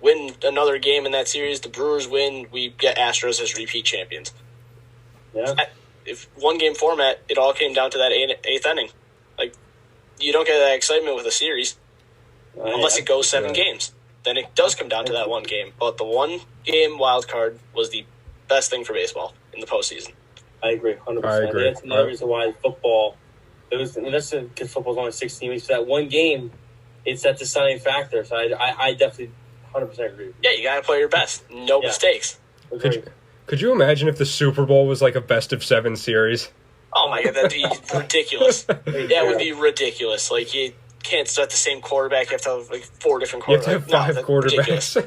S4: win another game in that series. The Brewers win, we get Astros as repeat champions.
S2: Yeah.
S4: If 1-game format, it all came down to that eighth inning. Like, you don't get that excitement with a series unless it goes 7 games. Then it does come down to that one game. But the 1-game wild card was the best thing for baseball in the postseason.
S2: I agree, 100%.
S1: I agree.
S2: That's another reason why football, that's because football's only 16 weeks. That one game, it's that deciding factor. So I definitely 100% agree.
S4: Yeah, you got to play your best. No mistakes.
S1: Could you imagine if the Super Bowl was like a best-of-7 series?
S4: Oh, my God, that'd be ridiculous. That would be ridiculous. Like, you can't start the same quarterback. You have to have, like, 4 different quarterbacks.
S1: You have to have 5 quarterbacks.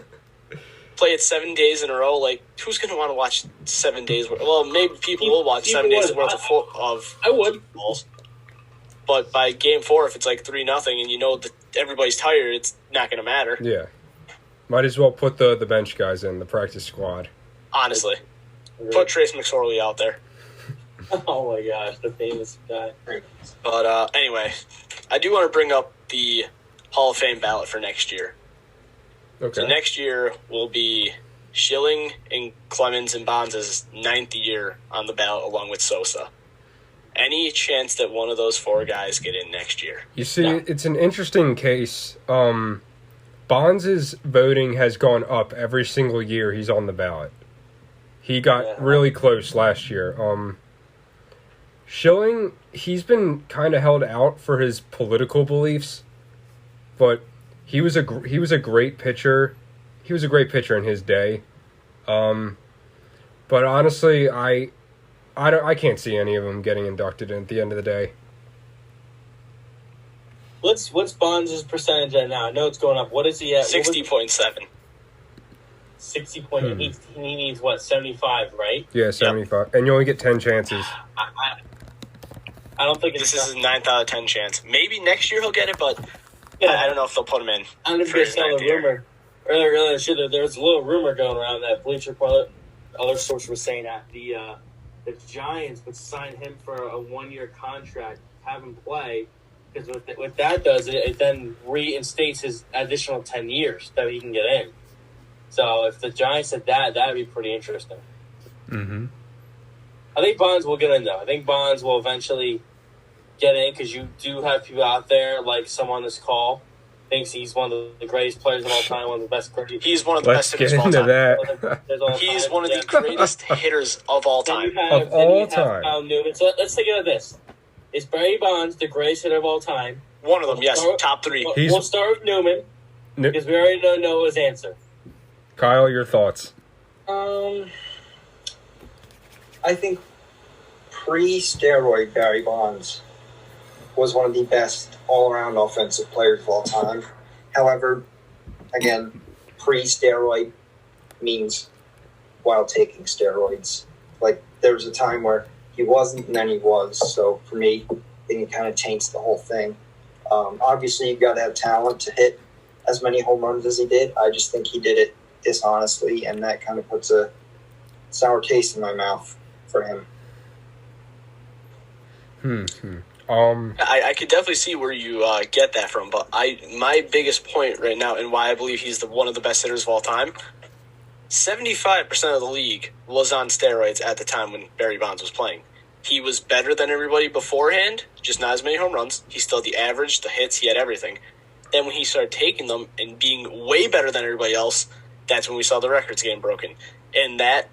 S4: Play it 7 days in a row. Like, who's going to want to watch 7 days? Well, maybe people will watch 7 days worth of
S2: I would.
S4: balls. But by game 4, if it's like 3-0 and you know that everybody's tired, it's not going to matter.
S1: Yeah. Might as well put the bench guys in, the practice squad.
S4: Honestly. Put Trace McSorley out there.
S2: Oh, my gosh, the famous guy.
S4: But anyway, I do want to bring up the Hall of Fame ballot for next year.
S1: Okay.
S4: So next year will be Schilling and Clemens and Bonds' 9th year on the ballot along with Sosa. Any chance that one of those 4 guys get in next year?
S1: You see, it's an interesting case. Bonds' voting has gone up every single year he's on the ballot. He got really close last year. Schilling, he's been kind of held out for his political beliefs, but he was a great pitcher. He was a great pitcher in his day. But honestly, I can't see any of them getting inducted in at the end of the day.
S2: What's Bonds' percentage at now? I know it's going up. What is he at?
S4: 60.7.
S2: 60.8. He needs, 75, right?
S1: Yeah, 75. Yep. And you only get 10 chances.
S2: I don't think
S4: this is his 9th out of 10 chance. Maybe next year he'll get it, but I don't know if they'll put him in.
S2: I don't know if they saw the rumor. Earlier this year, there was a little rumor going around that Bleacher Report, other sources were saying that the Giants would sign him for a 1-year contract, have him play, because what that does, it then reinstates his additional 10 years that he can get in. So if the Giants did that, that would be pretty interesting.
S1: Mm-hmm.
S2: I think Bonds will get in, though. I think Bonds will eventually get in because you do have people out there, like someone on this call, thinks he's one of the greatest players of all time, one of the best.
S4: He's one of the best hitters of all time. He's one of the greatest hitters of all time.
S2: Kyle Newman. So let's think of this. Is Barry Bonds the greatest hitter of all time?
S4: One of them, yes. Top 3.
S2: We'll start with Newman because we already don't know his answer.
S1: Kyle, your thoughts?
S3: I think pre-steroid Barry Bonds was one of the best all-around offensive players of all time. However, again, pre-steroid means while taking steroids. Like, there was a time where he wasn't and then he was. So, for me, I think it kind of taints the whole thing. Obviously, you've got to have talent to hit as many home runs as he did. I just think he did it dishonestly, and that kind of puts a sour taste in my mouth for him.
S4: I could definitely see where you get that from, but my biggest point right now and why I believe he's one of the best hitters of all time, 75% of the league was on steroids at the time when Barry Bonds was playing. He was better than everybody beforehand, just not as many home runs. He still had the average, the hits, he had everything. Then when he started taking them and being way better than everybody else, that's when we saw the records getting broken. And that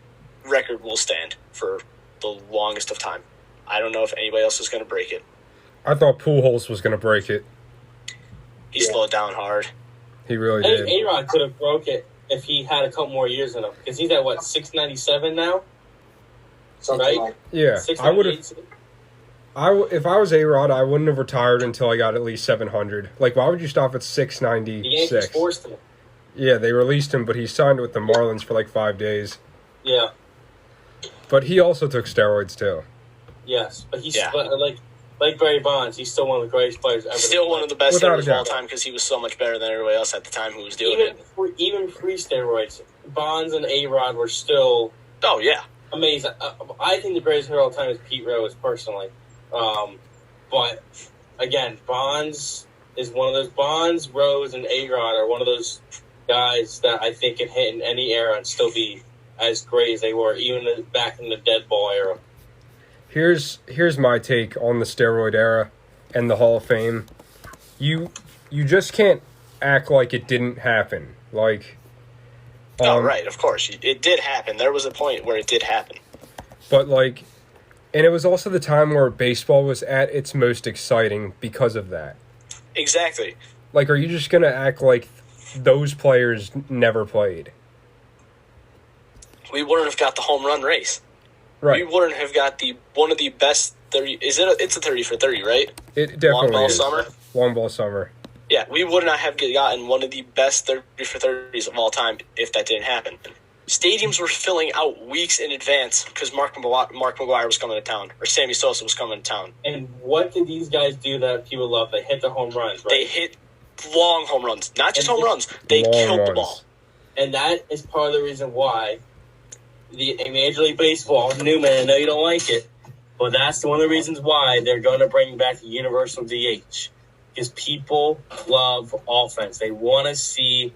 S4: record will stand for the longest of time. I don't know if anybody else is going to break it.
S1: I thought Pujols was going to break it.
S4: He slowed down hard.
S1: He really did.
S2: A-Rod could have broke it if he had a couple more years in him. Because he's at, 697 now?
S3: Something
S2: right?
S3: like
S1: Yeah. I would have... if I was A-Rod, I wouldn't have retired until I got at least 700. Like, why would you stop at 696?
S2: The Yankees forced him.
S1: Yeah, they released him, but he signed with the Marlins for 5 days.
S2: Yeah.
S1: But he also took steroids, too.
S2: Yes, but he's like Barry Bonds, he's still one of the greatest players ever.
S4: Still one of the best hitters of all time because he was so much better than everybody else at the time who was doing it.
S2: Even pre-steroids, Bonds and A-Rod were still amazing. I think the greatest hitter of all time is Pete Rose, personally. But, again, Bonds is one of those. Bonds, Rose, and A-Rod are one of those guys that I think can hit in any era and still be as great as they were, even back in the dead ball era.
S1: Here's my take on the steroid era and the Hall of Fame. You just can't act like it didn't happen. Like,
S4: right, of course. It did happen. There was a point where it did happen.
S1: But, like, and it was also the time where baseball was at its most exciting because of that.
S4: Exactly.
S1: Like, are you just going to act like those players never played?
S4: We wouldn't have got the home run race.
S1: Right.
S4: We wouldn't have got one of the best 30. It's a 30 for 30, right?
S1: It definitely
S4: Long ball
S1: is.
S4: summer.
S1: Long ball summer.
S4: Yeah, we would not have gotten one of the best 30 for 30s of all time if that didn't happen. Stadiums were filling out weeks in advance because Mark McGwire was coming to town, or Sammy Sosa was coming to town.
S2: And what did these guys do that people love? They hit the home runs, right?
S4: They hit long home runs. Not just home runs. They killed the ball.
S2: And that is part of the reason why in Major League Baseball, Newman, I know you don't like it, but that's one of the reasons why they're going to bring back the universal DH. Because people love offense. They want to see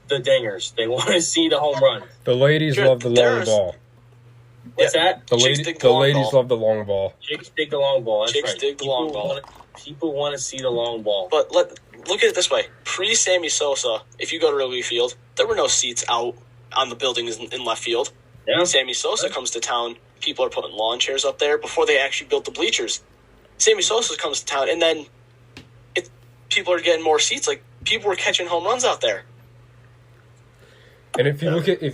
S2: the dingers. They want to see the home run.
S1: The ladies love the long ball.
S2: What's that?
S1: The ladies love the long ball.
S2: Chicks dig the long ball. That's
S4: Chicks
S2: right.
S4: dig the long ball.
S2: People want to see the long ball.
S4: But look at it this way. Pre-Sammy Sosa, if you go to Wrigley Field, there were no seats out on the buildings in left field.
S2: Yeah.
S4: Sammy Sosa comes to town. People are putting lawn chairs up there before they actually built the bleachers. Sammy Sosa comes to town, and then people are getting more seats. Like, people were catching home runs out there.
S1: And if you look at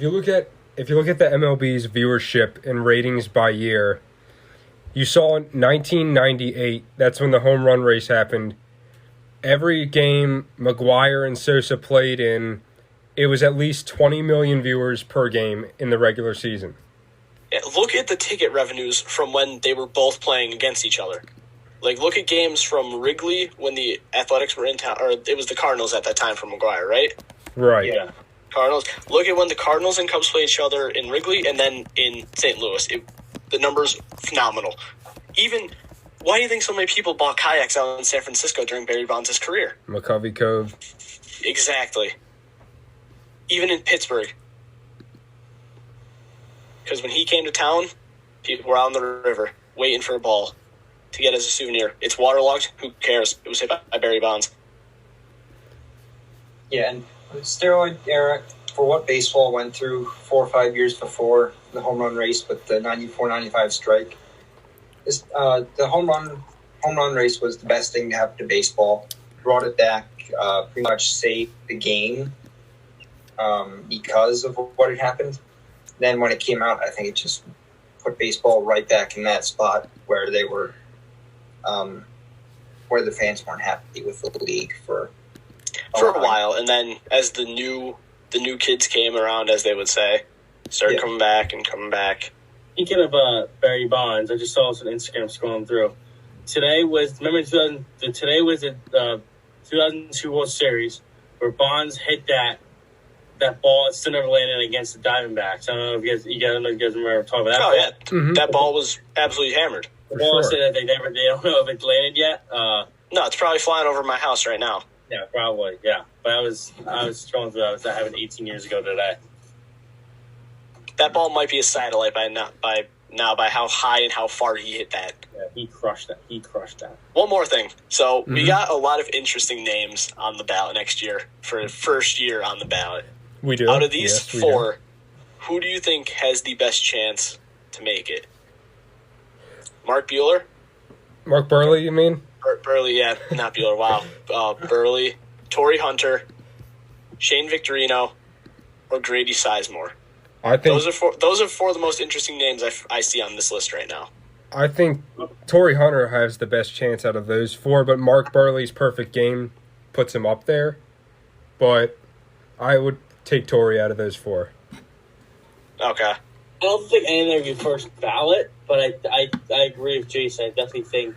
S1: the MLB's viewership and ratings by year, you saw in 1998, that's when the home run race happened. Every game McGwire and Sosa played in, it was at least 20 million viewers per game in the regular season.
S4: Yeah, look at the ticket revenues from when they were both playing against each other. Like, look at games from Wrigley when the Athletics were in town, or it was the Cardinals at that time for McGwire, right?
S1: Right.
S2: Yeah.
S4: Cardinals. Look at when the Cardinals and Cubs played each other in Wrigley and then in St. Louis. The numbers, phenomenal. Even, why do you think so many people bought kayaks out in San Francisco during Barry Bonds' career?
S1: McCovey Cove.
S4: Exactly. Even in Pittsburgh. Because when he came to town, people were out on the river waiting for a ball to get as a souvenir. It's waterlogged. Who cares? It was hit by Barry Bonds.
S3: Yeah, and the steroid era, for what baseball went through 4 or 5 years before the home run race with the 94-95 strike, the home run race was the best thing to happen to baseball. Brought it back, pretty much saved the game because of what had happened. Then when it came out, I think it just put baseball right back in that spot where they were, where the fans weren't happy with the league for a
S4: while. And then as the new kids came around, as they would say, started coming back.
S2: Speaking of Barry Bonds, I just saw this on Instagram scrolling through. Today was the 2002 World Series where Bonds hit that ball that still never landed against the Diamondbacks. I don't know if you guys remember talking about that.
S4: Oh, yeah. Mm-hmm. That ball was absolutely hammered.
S2: The ball said that they don't know if it landed yet.
S4: No, it's probably flying over my house right now.
S2: Yeah, probably. Yeah, but I was scrolling through. That happened 18 years ago today.
S4: That ball might be a satellite by how high and how far he hit that.
S2: Yeah, he crushed that.
S4: One more thing. So we got a lot of interesting names on the ballot next year for the first year on the ballot.
S1: We do.
S4: Out of these four, who do you think has the best chance to make it? Mark Buehler?
S1: Mark Burley, you mean?
S4: Burley, yeah, not Buehler. Wow. Burley, Torrey Hunter, Shane Victorino, or Grady Sizemore.
S1: I think
S4: those are four of the most interesting names I see on this list right now.
S1: I think Torrey Hunter has the best chance out of those four, but Mark Burley's perfect game puts him up there. But I would take Torrey out of those four.
S4: Okay.
S2: I don't think any of them would be first ballot, but I agree with Jason. I definitely think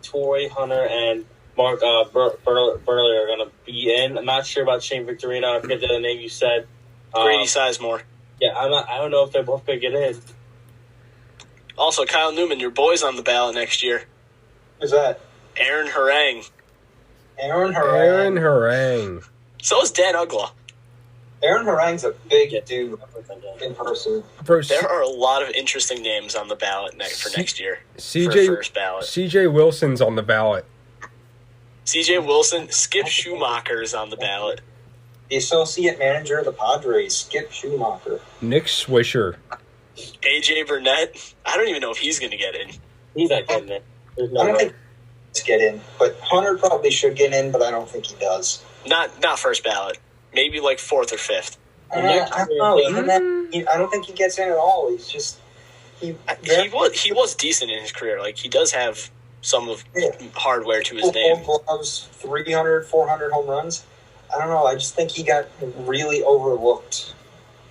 S2: Torrey Hunter and Mark Verlander are going to be in. I'm not sure about Shane Victorino. I forget the other name you said.
S4: Grady Sizemore.
S2: Yeah, I don't know if they're both going to get in.
S4: Also, Kyle Newman, your boy's on the ballot next year.
S3: Who's that?
S4: Aaron Harang.
S3: Aaron Harang.
S1: Aaron Harang.
S4: So is Dan Ugla.
S3: Aaron Harang's a big dude in person.
S1: Bro,
S4: There are a lot of interesting names on the ballot for next year. For first ballot.
S1: CJ Wilson's on the ballot.
S4: CJ Wilson, Skip Schumacher is on the ballot.
S3: The associate manager of the Padres, Skip Schumacher.
S1: Nick Swisher.
S4: AJ Burnett. I don't even know if he's going to get in.
S2: He's not getting in. There's
S3: I
S2: no
S3: don't
S2: way.
S3: think he's get in, but Hunter probably should get in, but I don't think he does.
S4: Not first ballot. Maybe like fourth or fifth.
S3: I don't know. Even that, I don't think he gets in at all. He's just
S4: He was decent in his career. Like, he does have some of hardware to his name.
S3: Gloves, 300, 400 home runs. I don't know. I just think he got really overlooked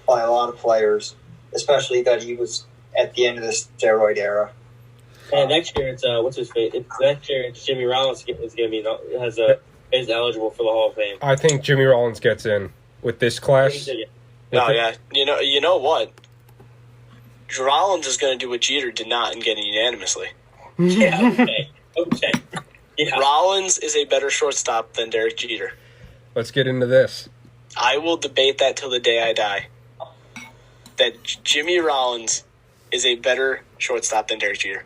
S3: by a lot of players, especially that he was at the end of the steroid era.
S2: And next year it's what's his face? Next year it's Jimmy Rollins is going to be is eligible for the Hall of Fame.
S1: I think Jimmy Rollins gets in with this class.
S4: No, yeah. You know what? Rollins is going to do what Jeter did not and get in unanimously.
S2: Yeah, okay. Yeah.
S4: Rollins is a better shortstop than Derek Jeter.
S1: Let's get into this.
S4: I will debate that till the day I die. That Jimmy Rollins is a better shortstop than Derek Jeter.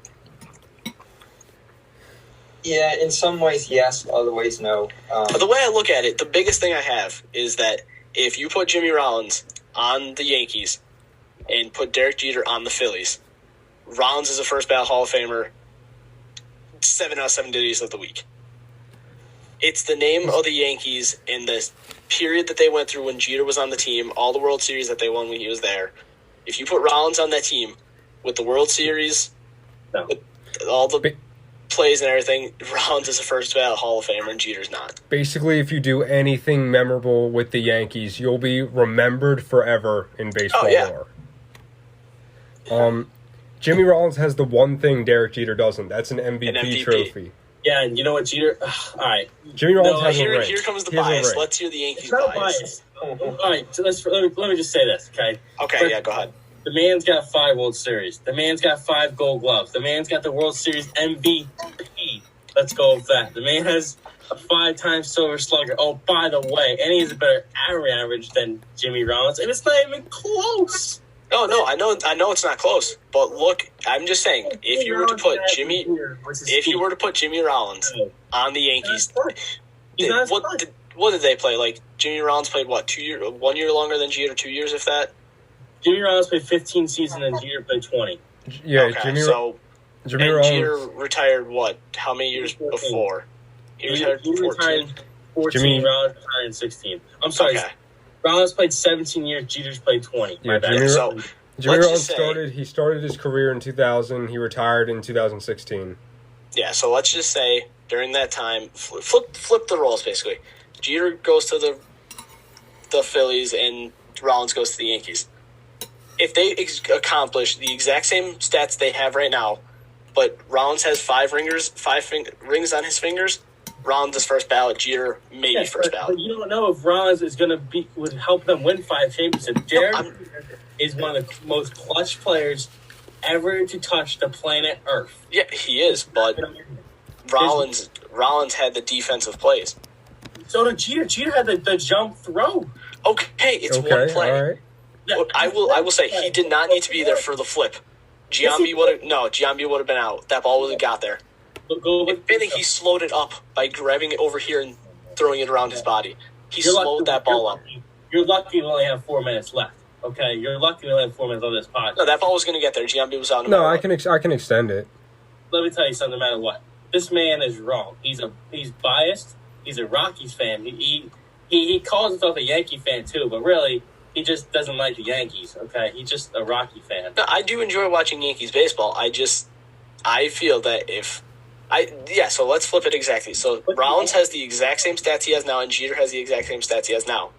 S3: Yeah, in some ways, yes. Other ways, no.
S4: But the way I look at it, the biggest thing I have is that if you put Jimmy Rollins on the Yankees and put Derek Jeter on the Phillies, Rollins is a first ballot Hall of Famer 7 out of 7 days of the week. It's the name of the Yankees in the period that they went through when Jeter was on the team, all the World Series that they won when he was there. If you put Rollins on that team with the World Series, with all the plays and everything, Rollins is a first ballot Hall of Famer and Jeter's not.
S1: Basically, if you do anything memorable with the Yankees, you'll be remembered forever in baseball lore. Jimmy Rollins has the one thing Derek Jeter doesn't. That's an MVP trophy.
S2: Yeah, and you know what, Jeter? All right.
S1: Jimmy Rollins has a ring.
S4: Here comes the bias. Let's hear the Yankees bias.
S2: All right, so let me just say this, okay?
S4: Okay, yeah, go ahead.
S2: The man's got 5 World Series. The man's got 5 Gold Gloves. The man's got the World Series MVP. Let's go with that. The man has a 5-time Silver Slugger. Oh, by the way, and he has a better average than Jimmy Rollins, and it's not even close.
S4: No, I know it's not close. But look, I'm just saying, if you were to put Jimmy Rollins on the Yankees, what did they play? Like, Jimmy Rollins played what, 1 year longer than Jeter, 2 years if that?
S2: Jimmy Rollins played 15 seasons and Jeter played 20.
S1: Yeah,
S4: okay,
S1: Jimmy Rollins.
S4: Jeter retired what? How many years before? He retired 14.
S2: 14. Rollins retired in 16. I'm sorry. Okay. Rollins played 17 years. Jeter's played 20.
S1: Yeah, Jimmy Rollins started his career in 2000. He retired in 2016.
S4: Yeah, so let's just say during that time, flip the roles basically. Jeter goes to the Phillies and Rollins goes to the Yankees. If they accomplish the exact same stats they have right now, but Rollins has 5 rings on his fingers, Rollins is first ballot, Jeter maybe first ballot.
S2: But you don't know if Rollins is going to would help them win 5 championships. Derek is one of the most clutch players ever to touch the planet Earth.
S4: Yeah, he is, but Rollins had the defensive plays.
S2: So did Jeter. Jeter had the jump throw.
S4: Okay, it's one play.
S1: All right.
S4: Yeah, I will say he did not need to be there for the flip. Giambi would have been out. That ball would have got there. If anything, he slowed it up by grabbing it over here and throwing it around his body. He slowed that ball up.
S2: You're lucky you only have 4 minutes left. Okay, you're lucky you only have 4 minutes on this podcast.
S4: No, that ball was going to get there. Giambi was out.
S1: No, I can extend it.
S2: Let me tell you something. No matter what, this man is wrong. He's biased. He's a Rockies fan. He calls himself a Yankee fan too, but really, he just doesn't like the Yankees, okay? He's just a Rocky fan.
S4: No, I do enjoy watching Yankees baseball. I feel that so let's flip it exactly. So Rollins has the exact same stats he has now, and Jeter has the exact same stats he has now.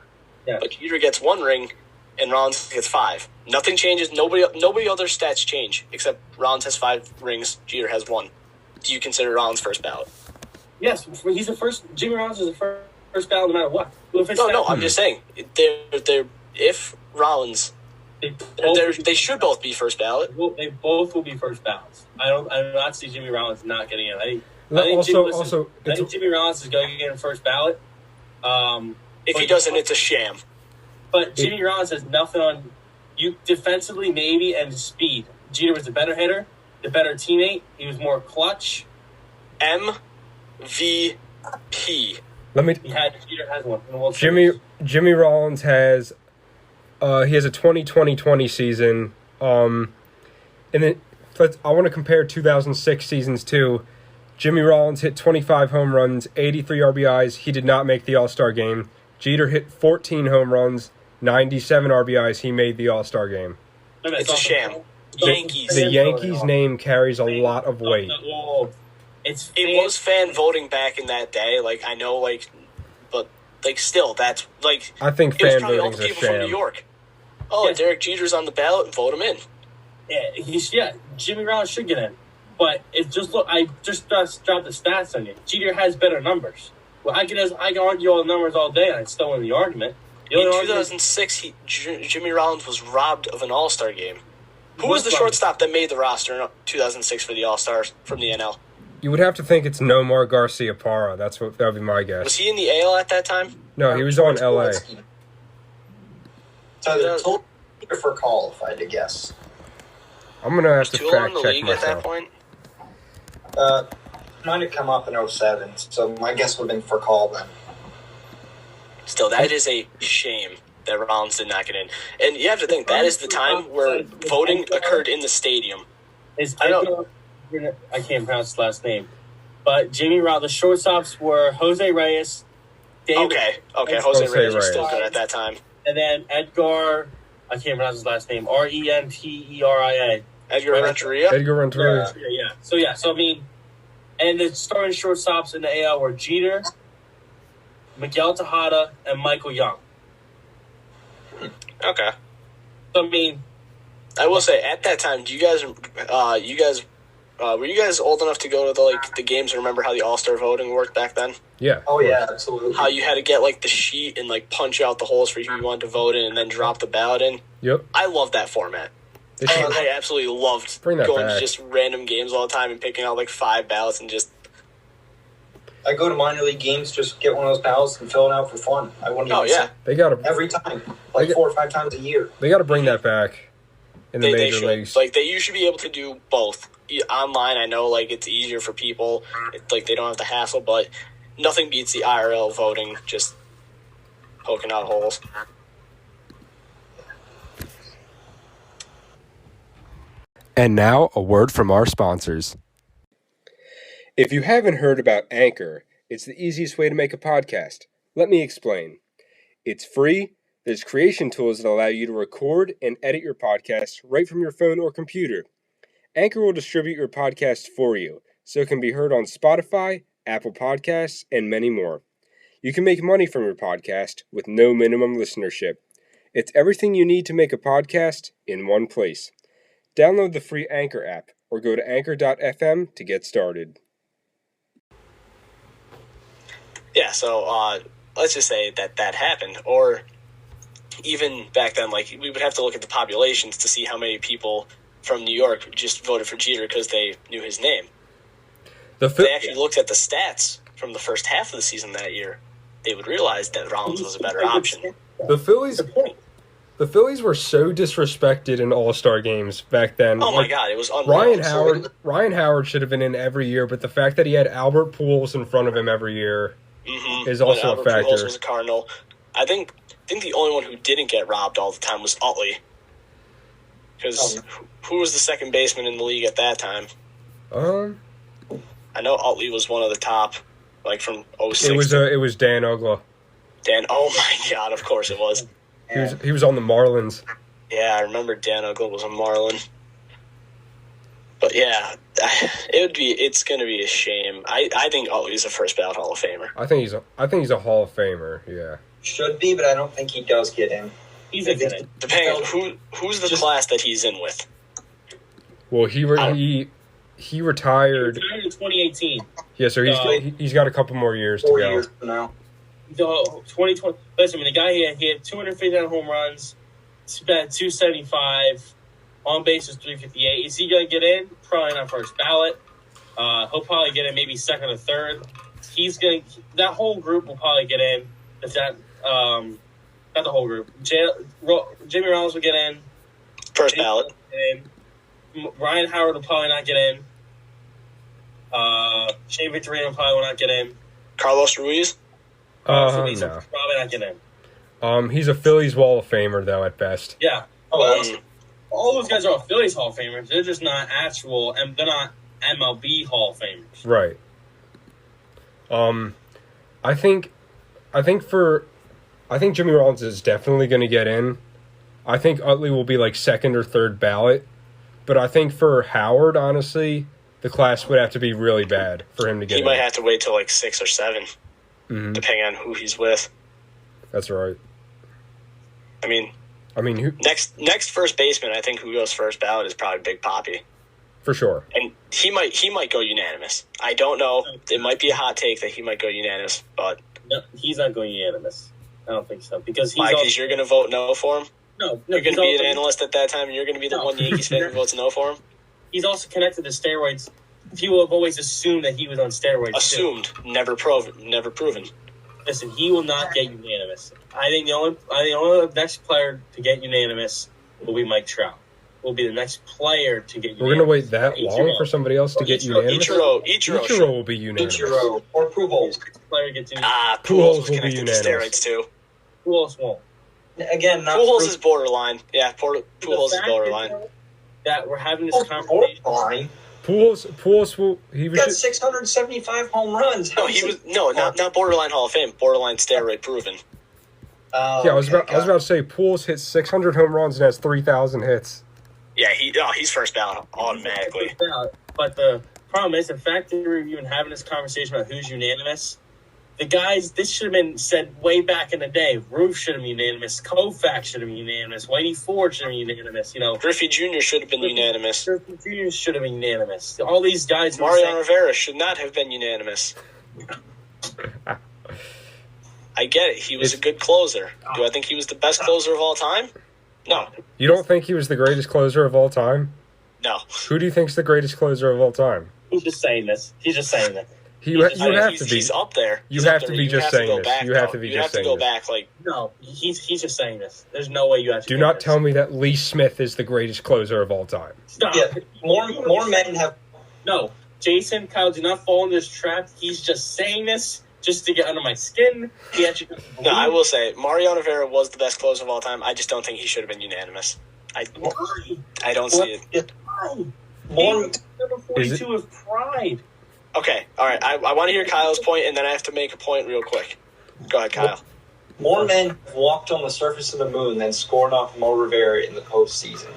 S2: Yeah.
S4: But Jeter gets 1 ring, and Rollins gets 5. Nothing changes. Nobody other stats change, except Rollins has 5 rings, Jeter has 1. Do you consider Rollins first ballot?
S2: Yes, he's the first. Jimmy Rollins is the first ballot no matter what.
S4: No, I'm just saying they're if Rollins, they should both be first ballot.
S2: They both will be first ballots. I do not see Jimmy Rollins not getting in. I think Jimmy Rollins is going to get in first ballot.
S4: If he doesn't, it's a sham.
S2: But Jimmy Rollins has nothing on you defensively, maybe, and speed. Jeter was the better hitter, the better teammate. He was more clutch.
S4: MVP.
S2: Jeter has one in the World Series.
S1: Jimmy Rollins has he has a 2020 season. And then I want to compare 2006 seasons too. Jimmy Rollins hit 25 home runs, 83 RBIs. He did not make the All-Star game. Jeter hit 14 home runs, 97 RBIs. He made the All-Star game.
S4: It's a sham.
S1: The Yankees name carries a lot of weight.
S4: It was fan voting back in that day. Like, I know, like, but, like, still, that's, like,
S1: I think fan voting's a sham.
S4: From New York. Oh, yeah. Derek Jeter's on the ballot, vote him in.
S2: Yeah, Jimmy Rollins should get in. But it just I just dropped the stats on you. Jeter has better numbers. Well, I can argue all the numbers all day, and I'd still win the argument.
S4: In 2006, Jimmy Rollins was robbed of an All-Star game. Who was the shortstop that made the roster in 2006 for the All-Stars from the NL?
S1: You would have to think it's Nomar Garcia-Parra. That would be my guess.
S4: Was he in the AL at that time?
S1: No, he was on LA.
S3: So the total for call, if I had to guess.
S1: I'm gonna have to fact check
S4: myself. At that point?
S3: Might have come up in 07, so my guess would have been for call then.
S4: Still, that is a shame that Rollins did not get in. And you have to think, that is the time where voting occurred in the stadium.
S2: I can't pronounce his last name. But Jimmy Rollins, the shortstops were Jose Reyes.
S4: Okay, Jose Reyes was still good at that time.
S2: And then Edgar, I can't pronounce his last name, Renteria.
S4: Edgar Renteria?
S1: Edgar Renteria.
S2: Yeah. So I mean, and the starting shortstops in the AL were Jeter, Miguel Tejada, and Michael Young.
S4: Okay.
S2: So I mean,
S4: I will say at that time, were you guys old enough to go to the games and remember how the All-Star voting worked back then?
S1: Yeah.
S3: Oh yeah, absolutely.
S4: How you had to get the sheet and punch out the holes for who you wanted to vote in and then drop the ballot in.
S1: Yep.
S4: I love that format. I absolutely loved going to just random games all the time and picking out 5 ballots and just.
S3: I go to minor league games, just get one of those ballots and fill it out for fun. I wouldn't.
S4: Oh yeah.
S1: They got to
S3: every time, 4 or 5 times a year.
S1: They got to bring that back in the major leagues.
S4: You should be able to do both online. I know it's easier for people. They don't have the hassle, but nothing beats the IRL voting. Just poking out holes.
S1: And now, a word from our sponsors. If you haven't heard about Anchor, it's the easiest way to make a podcast. Let me explain. It's free. There's creation tools that allow you to record and edit your podcast right from your phone or computer. Anchor will distribute your podcast for you, so it can be heard on Spotify, Apple Podcasts, and many more. You can make money from your podcast with no minimum listenership. It's everything you need to make a podcast in one place. Download the free Anchor app or go to anchor.fm to get started.
S4: Yeah, so let's just say that happened. Or even back then, we would have to look at the populations to see how many people from New York just voted for Jeter because they knew his name. They actually looked at the stats from the first half of the season that year. They would realize that Rollins was a better option.
S1: The Phillies were so disrespected in All-Star games back then.
S4: Oh my God, it was unreal.
S1: Ryan Howard should have been in every year, but the fact that he had Albert Pujols in front of him every year is also a factor.
S4: Pujols was a Cardinal. I think the only one who didn't get robbed all the time was Utley. Because who was the second baseman in the league at that time? I know Utley was one of the top, from 06.
S1: It was Dan Uggla.
S4: Oh my God, of course it was.
S1: He was on the Marlins.
S4: Yeah, I remember Dan Uggla was a Marlin. But yeah, it's going to be a shame. I think Utley's a first ballot Hall of Famer.
S1: I think he's a Hall of Famer. Yeah.
S3: Should be, but I don't think he does get in.
S4: Depending on who's the class that he's in with.
S1: Well, he retired.
S2: He retired in 2018.
S1: Yeah, so he's got a couple more years to
S3: 4
S1: go.
S3: years from now.
S2: The 2020. Listen, I mean, the guy he had 259 home runs, batted 275, on base was 358. Is he gonna get in? Probably not first ballot. He'll probably get in maybe second or third. That whole group will probably get in. If that, not the whole group. Jimmy Rollins will get in.
S4: First ballot.
S2: Ryan Howard will probably not get in. Shane Victorino probably will not get in.
S4: Carlos Ruiz?
S2: Probably
S1: No.
S2: not get in.
S1: He's a Phillies Wall of Famer, though, at best.
S2: Yeah. All those guys are Phillies Hall of Famers. They're just not actual, and they're not MLB Hall of Famers.
S1: Right. I think Jimmy Rollins is definitely going to get in. I think Utley will be like second or third ballot. But I think for Howard, honestly, the class would have to be really bad for him to get in.
S4: He might have to wait till like 6 or 7, depending on who he's with.
S1: That's right.
S4: I mean,
S1: who?
S4: Next first baseman, I think who goes first ballot is probably Big Papi.
S1: For sure.
S4: And he might go unanimous. I don't know. It might be a hot take that he might go unanimous, but
S2: No, he's not going unanimous. I don't think so. Because
S4: you're going to vote no for him?
S2: No,
S4: you're going to be an analyst at that time, and you're going to be the one Yankees fan who votes no for him?
S2: He's also connected to steroids. People have always assumed that he was on steroids.
S4: Assumed, never proven.
S2: Listen, he will not get unanimous. I think the only next player to get unanimous will be Mike Trout. Will be the next player to get unanimous.
S1: We're going to wait that long for somebody else to get unanimous?
S4: Ichiro
S1: will be unanimous.
S3: Ichiro or Pujols.
S2: Player gets
S4: Pujols was connected to steroids too.
S2: Pujols won't.
S3: Again, not
S4: Pujols is borderline. Yeah, Pujols is borderline.
S2: That we're having this conversation.
S3: Borderline.
S1: Pujols will.
S3: He got 675 home runs.
S4: Not borderline Hall of Fame. Borderline steroid proven.
S1: I was about to say Pujols hits 600 home runs and has 3,000 hits.
S4: Yeah, he's first ballot automatically.
S2: But the problem is, the fact that we're even having this conversation about who's unanimous, the guys, this should have been said way back in the day. Roof should have been unanimous. Koufax should have been unanimous. Whitey Ford should have been unanimous.
S4: Griffey Jr. should have been unanimous.
S2: Griffey Jr. should have been unanimous. All these guys.
S4: Mariano Rivera should not have been unanimous. I get it. He was a good closer. Do I think he was the best closer of all time? No.
S1: You don't think he was the greatest closer of all time?
S4: No.
S1: Who do you think's the greatest closer of all time?
S2: He's just saying this.
S1: You have to be.
S4: He's up there.
S1: You have to be just saying this. You have to be just saying this.
S4: You have to go back like...
S2: No, he's just saying this. There's no way you have to.
S1: Do not tell me that Lee Smith is the greatest closer of all time.
S2: Stop.
S3: Yeah, more men have...
S2: No, Jason, Kyle, do not fall in this trap. He's just saying this just to get under my skin.
S4: No, I will say, Mariano Rivera was the best closer of all time. I just don't think he should have been unanimous. I don't see it.
S2: More number 42 of pride.
S4: Okay, all right. I want to hear Kyle's point, and then I have to make a point real quick. Go ahead, Kyle.
S3: More men have walked on the surface of the moon than scored off Mo Rivera in the postseason.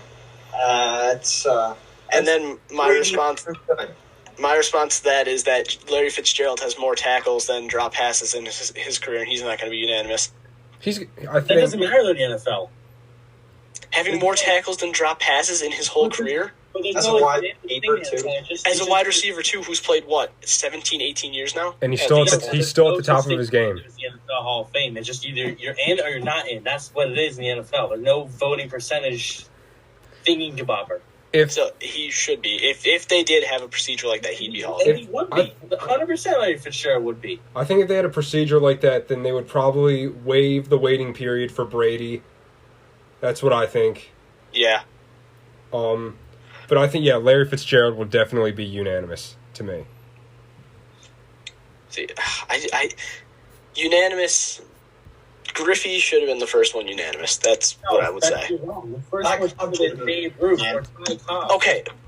S4: And then my response to that is that Larry Fitzgerald has more tackles than drop passes in his career, and he's not going to be unanimous.
S2: That doesn't matter in the NFL.
S4: Having more tackles than drop passes in his whole career?
S3: As a wide receiver, too.
S4: As a wide receiver, too, who's played, 17, 18 years now?
S1: And he's still at the top of his game.
S2: It's the NFL Hall of Fame. It's just either you're in or you're not in. That's what it is in the NFL. There's no voting percentage thinking kebobber.
S4: So he should be. If they did have a procedure like that, he'd be Hall of Fame.
S2: He would be. 100% Larry Fitzgerald would be.
S1: I think if they had a procedure like that, then they would probably waive the waiting period for Brady. That's what I think.
S4: Yeah.
S1: But I think, Larry Fitzgerald would definitely be unanimous to me.
S4: See, unanimous. Griffey should have been the first one unanimous. That's what I would say.
S2: Wrong. The first one was Dave Ruth or Ty Cobb.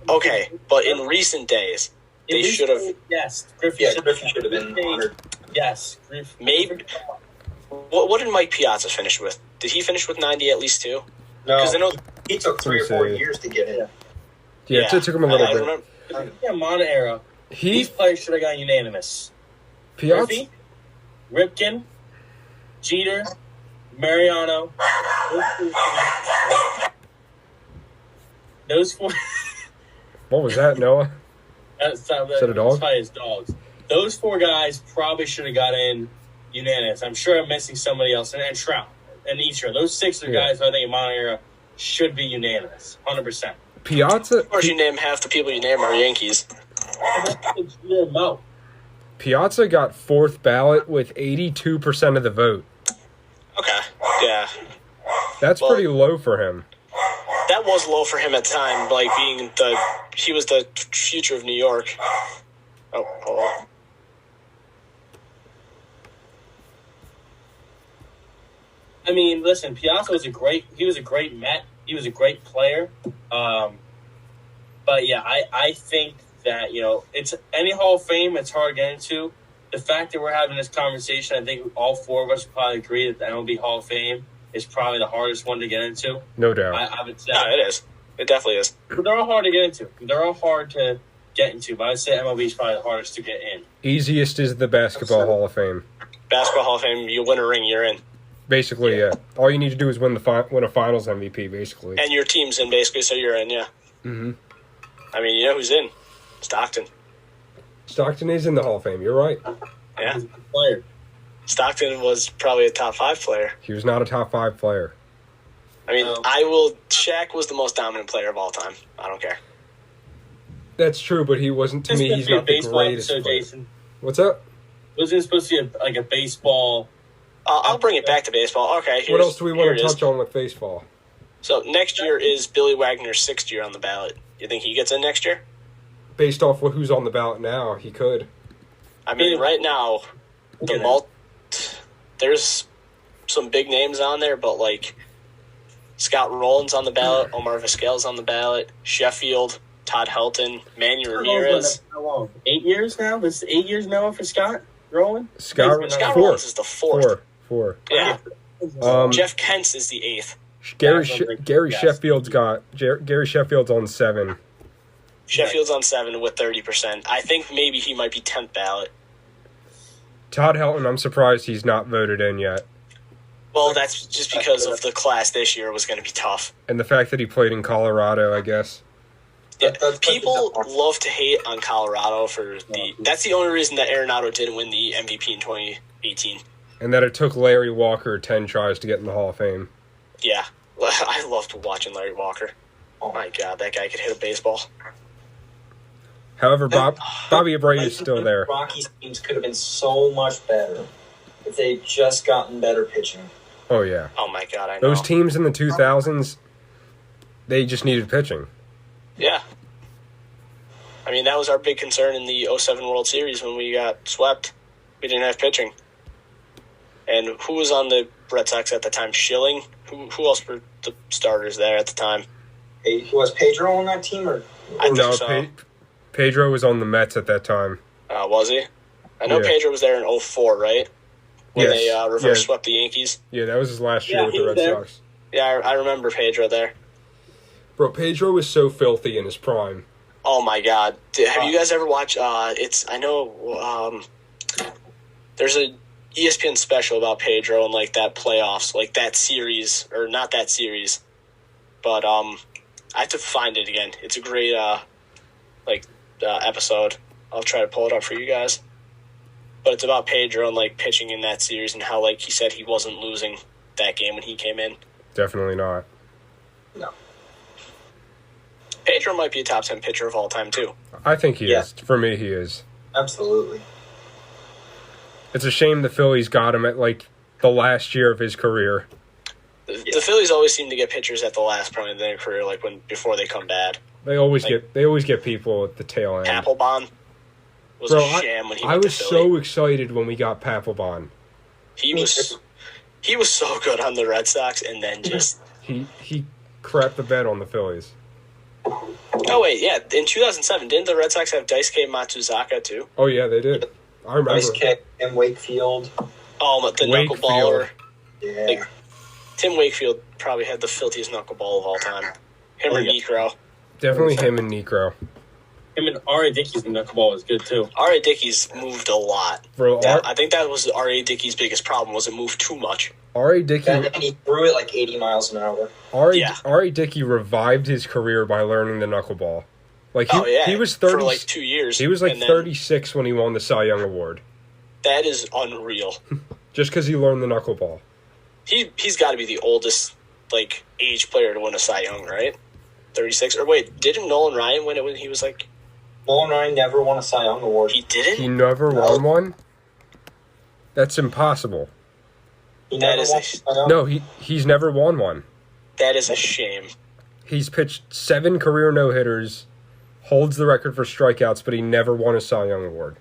S4: Okay, but in recent days, they should have.
S2: Yes, Griffey
S3: should have been honored.
S2: Yes,
S4: maybe. What did Mike Piazza finish with? Did he finish with 90 at least too?
S3: No,
S4: because I know
S3: he took 3 or 4 years to get in.
S1: Yeah, it took him a little bit.
S2: Modern era. These players should have got unanimous.
S1: Piazza,
S2: Griffey, Ripken, Jeter, Mariano. Those four.
S1: What was that, Noah?
S2: That's
S1: a dog?
S2: probably his dogs. those 4 guys probably should have got in unanimous. I'm sure I'm missing somebody else, and Trout and Ichiro. Those 6 are guys who I think in modern era should be unanimous, 100%.
S1: Piazza.
S4: Of course, you name half the people you name are Yankees.
S1: Piazza got 4th ballot with 82% of the vote.
S4: Okay, yeah.
S1: That's pretty low for him.
S4: That was low for him at the time, like he was the future of New York. Oh, hold on.
S2: I mean, listen, Piazza was a great Met. He was a great player. But yeah, I think that, it's any Hall of Fame, it's hard to get into. The fact that we're having this conversation, I think all 4 of us probably agree that the MLB Hall of Fame is probably the hardest one to get into.
S1: No doubt.
S2: I would say.
S4: No, it is. It definitely is.
S2: But they're all hard to get into. But I'd say MLB is probably the hardest to get in.
S1: Easiest is the Basketball Hall of Fame.
S4: Basketball Hall of Fame, you win a ring, you're in.
S1: Basically, yeah. All you need to do is win a Finals MVP, basically.
S4: And your team's in, basically, so you're in, yeah.
S1: Mm-hmm.
S4: I mean, you know who's in? Stockton.
S1: Stockton is in the Hall of Fame. You're right.
S4: Yeah.
S2: He's a good player.
S4: Stockton was probably a top 5 player.
S1: He was not a top 5 player.
S4: I mean, Shaq was the most dominant player of all time. I don't care.
S1: That's true, but he wasn't, to me, he's not the greatest player.
S2: Jason.
S1: What's up?
S2: Wasn't it supposed to be a baseball?
S4: I'll bring it back to baseball. Okay,
S1: what else do we want to touch on with baseball?
S4: So next year is Billy Wagner's 6th year on the ballot. You think he gets in next year?
S1: Based off who's on the ballot now, he could.
S4: I mean, right now, there's some big names on there, but like Scott Rowland's on the ballot, Omar Vizquel's on the ballot, Sheffield, Todd Helton, Manny Ramirez.
S2: How long? 8 years now? This is 8 years now for Scott Rowland?
S1: Scott
S4: Rowland is the 4th.
S1: 4.
S4: Yeah. Jeff Kent's is the 8th.
S1: Gary Sheffield's on 7.
S4: Sheffield's on 7 with 30%. I think maybe he might be 10th ballot.
S1: Todd Helton, I'm surprised he's not voted in yet.
S4: Well, that's just because of the class this year was going to be tough.
S1: And the fact that he played in Colorado, I guess.
S4: Yeah, people love to hate on Colorado for that's the only reason that Arenado didn't win the MVP in 2018.
S1: And that it took Larry Walker 10 tries to get in the Hall of Fame.
S4: Yeah, I loved watching Larry Walker. Oh my God, that guy could hit a baseball.
S1: However, Bobby Abreu is still there.
S3: Rockies teams could have been so much better if they'd just gotten better pitching.
S1: Oh, yeah.
S4: Oh, my God, I know.
S1: Those teams in the 2000s, they just needed pitching.
S4: Yeah. I mean, that was our big concern in the 07 World Series when we got swept. We didn't have pitching. And who was on the Red Sox at the time? Schilling? Who else were the starters there at the time?
S3: Was Pedro on that team?
S4: I think so.
S1: Pedro was on the Mets at that time.
S4: Was he? I know Pedro was there in 04, right? When they reverse swept the Yankees.
S1: Yeah, that was his last year with the Red Sox.
S4: Yeah, I remember Pedro there.
S1: Bro, Pedro was so filthy in his prime.
S4: Oh, my God. Have you guys ever watched, there's a ESPN special about Pedro and, like, that playoffs, like, that series, or not that series, but, I have to find it again. It's a great, episode. I'll try to pull it up for you guys. But it's about Pedro and, like, pitching in that series and how, like, he said he wasn't losing that game when he came in.
S1: Definitely not.
S3: No.
S4: Pedro might be a top 10 pitcher of all time, too.
S1: I think he is. For me, he is.
S3: Absolutely.
S1: It's a shame the Phillies got him at, like, the last year of his career.
S4: The Phillies always seem to get pitchers at the last point of their career, like before they come bad.
S1: They always get people at the tail end.
S4: Papelbon was a sham when he went to Philly.
S1: So excited when we got Papelbon.
S4: He was so good on the Red Sox, and then just
S1: he crapped the bed on the Phillies.
S4: Oh wait, yeah. In 2007, didn't the Red Sox have Daisuke Matsuzaka too?
S1: Oh yeah, they did. I remember.
S3: Daisuke and Wakefield.
S4: Oh, the knuckleballer.
S3: Yeah.
S4: Like, Tim Wakefield probably had the filthiest knuckleball of all time. Him or Necro.
S1: Definitely him and Necro.
S2: Him and R.A. Dickey's knuckleball was good, too.
S4: R.A. Dickey's moved a lot.
S1: Bro,
S4: I think that was R.A. Dickey's biggest problem, was it moved too much.
S1: R.A. Dickey...
S3: And he threw it like 80 miles an hour.
S1: R.A. Dickey revived his career by learning the knuckleball. Like he was 30
S4: for like 2 years.
S1: He was like 36 when he won the Cy Young Award.
S4: That is unreal.
S1: Just because he learned the knuckleball.
S4: He's got to be the oldest like age player to win a Cy Young, right? 36. Or wait, didn't Nolan Ryan win it when he was like?
S3: Nolan Ryan never won a Cy Young Award.
S4: He didn't.
S1: He never won one. That's impossible. No, he's never won one.
S4: That is a shame.
S1: He's pitched 7 career no-hitters, holds the record for strikeouts, but he never won a Cy Young Award.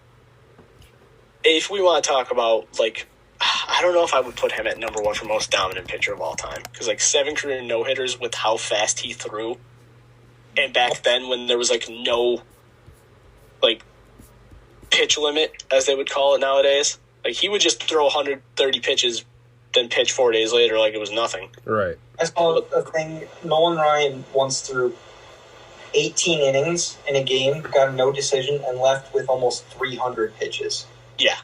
S4: If we want to talk about, like, I don't know if I would put him at number 1 for most dominant pitcher of all time. Because, like, 7 career no-hitters with how fast he threw. And back then when there was, like, no, like, pitch limit, as they would call it nowadays. Like, he would just throw 130 pitches, then pitch 4 days later like it was nothing.
S1: Right.
S3: I saw a thing. Nolan Ryan once threw 18 innings in a game, got a no decision, and left with almost 300 pitches.
S4: Yeah.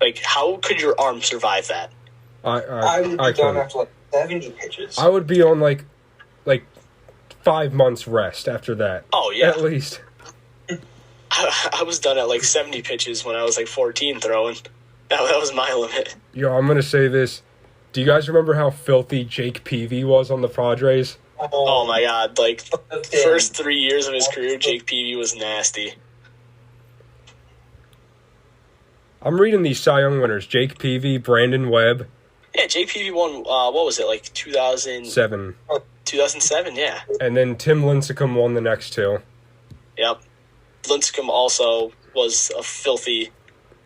S4: Like, how could your arm survive that?
S3: I would be done after, like, 70 pitches.
S1: I would be on, like 5 months rest after that.
S4: Oh, yeah.
S1: At least.
S4: I was done at, like, 70 pitches when I was, like, 14 throwing. That was my limit.
S1: Yo, I'm going to say this. Do you guys remember how filthy Jake Peavy was on the Padres?
S4: Oh my God. Like, first 3 years of his career, Jake Peavy was nasty.
S1: I'm reading these Cy Young winners. Jake Peavy, Brandon Webb.
S4: Yeah, Jake Peavy won, what was it, like 2007? 2007, yeah.
S1: And then Tim Lincecum won the next 2.
S4: Yep. Lincecum also was a filthy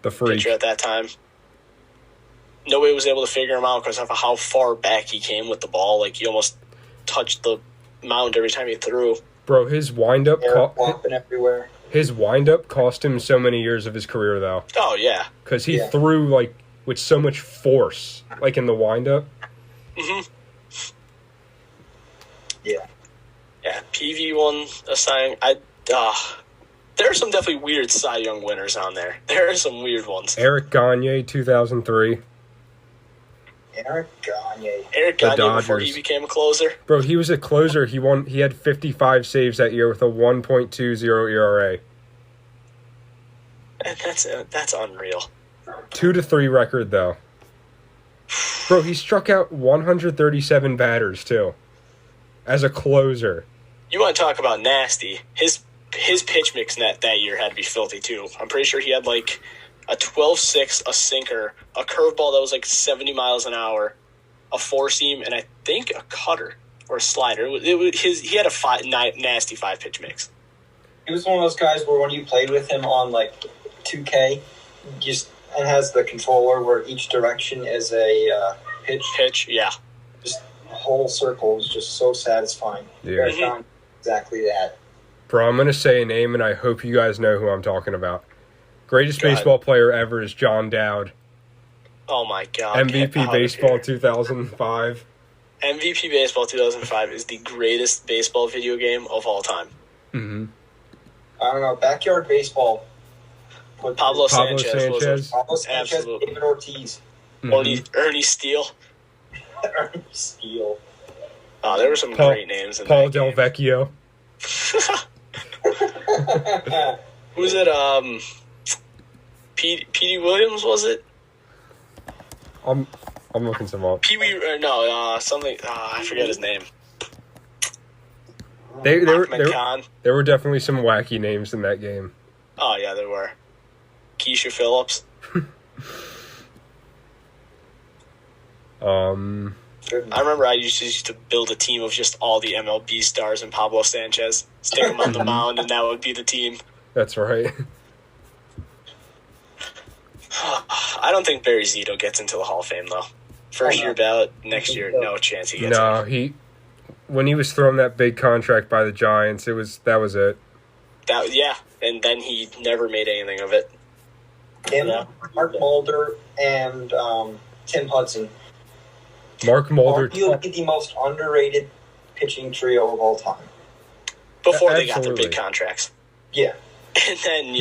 S4: pitcher at that time. Nobody was able to figure him out because of how far back he came with the ball. Like, he almost touched the mound every time he threw.
S1: Bro, his windup
S3: everywhere.
S1: His windup cost him so many years of his career, though.
S4: Oh, yeah.
S1: Because he threw, like, with so much force, like, in the windup.
S4: Mm-hmm.
S3: Yeah.
S4: Yeah, PV won a Cy Young. There are some definitely weird Cy Young winners on there. There are some weird ones.
S1: Eric Gagne, 2003.
S3: Eric Gagne
S4: before he became a closer.
S1: Bro, he was a closer. He had 55 saves that year with a 1.20 ERA.
S4: That's unreal.
S1: 2-3 record though. Bro, he struck out 137 batters too. As a closer.
S4: You want to talk about nasty? His pitch mix net that year had to be filthy too. I'm pretty sure he had like a 12-6, a sinker, a curveball that was like 70 miles an hour, a four-seam, and I think a cutter or a slider. He had a nasty 5-pitch mix.
S3: He was one of those guys where when you played with him on like 2K, and has the controller where each direction is a pitch.
S4: Pitch, yeah.
S3: Just the whole circle was just so satisfying.
S1: Yeah.
S3: Exactly that.
S1: Bro, I'm going to say a name, and I hope you guys know who I'm talking about. Greatest baseball player ever is John Dowd.
S4: Oh, my God.
S1: MVP Baseball 2005.
S4: MVP Baseball 2005 is the greatest baseball video game of all time.
S1: Mm-hmm.
S3: I don't know. Backyard Baseball.
S4: Pablo Sanchez.
S3: Pablo Sanchez,
S4: absolute.
S3: David Ortiz.
S4: Mm-hmm. Ernie Steele.
S3: Ernie Steele.
S4: Oh, there were some great names in
S1: Paul
S4: that
S1: Del Vecchio.
S4: Who's it? Petey Williams, was it?
S1: I'm looking some up.
S4: Something. I forget his name.
S1: There were definitely some wacky names in that game.
S4: Oh yeah, there were. Keisha Phillips. I remember I used to build a team of just all the MLB stars and Pablo Sanchez, stick him on the mound, and that would be the team.
S1: That's right.
S4: I don't think Barry Zito gets into the Hall of Fame, though. First year ballot, next year, no chance he gets in.
S1: When he was thrown that big contract by the Giants, that was it.
S4: And then he never made anything of it.
S3: Mark Mulder and Tim Hudson.
S1: Mark Mulder.
S3: Arguably the most underrated pitching trio of all time.
S4: Before they got their big contracts.
S3: Yeah.
S4: And then,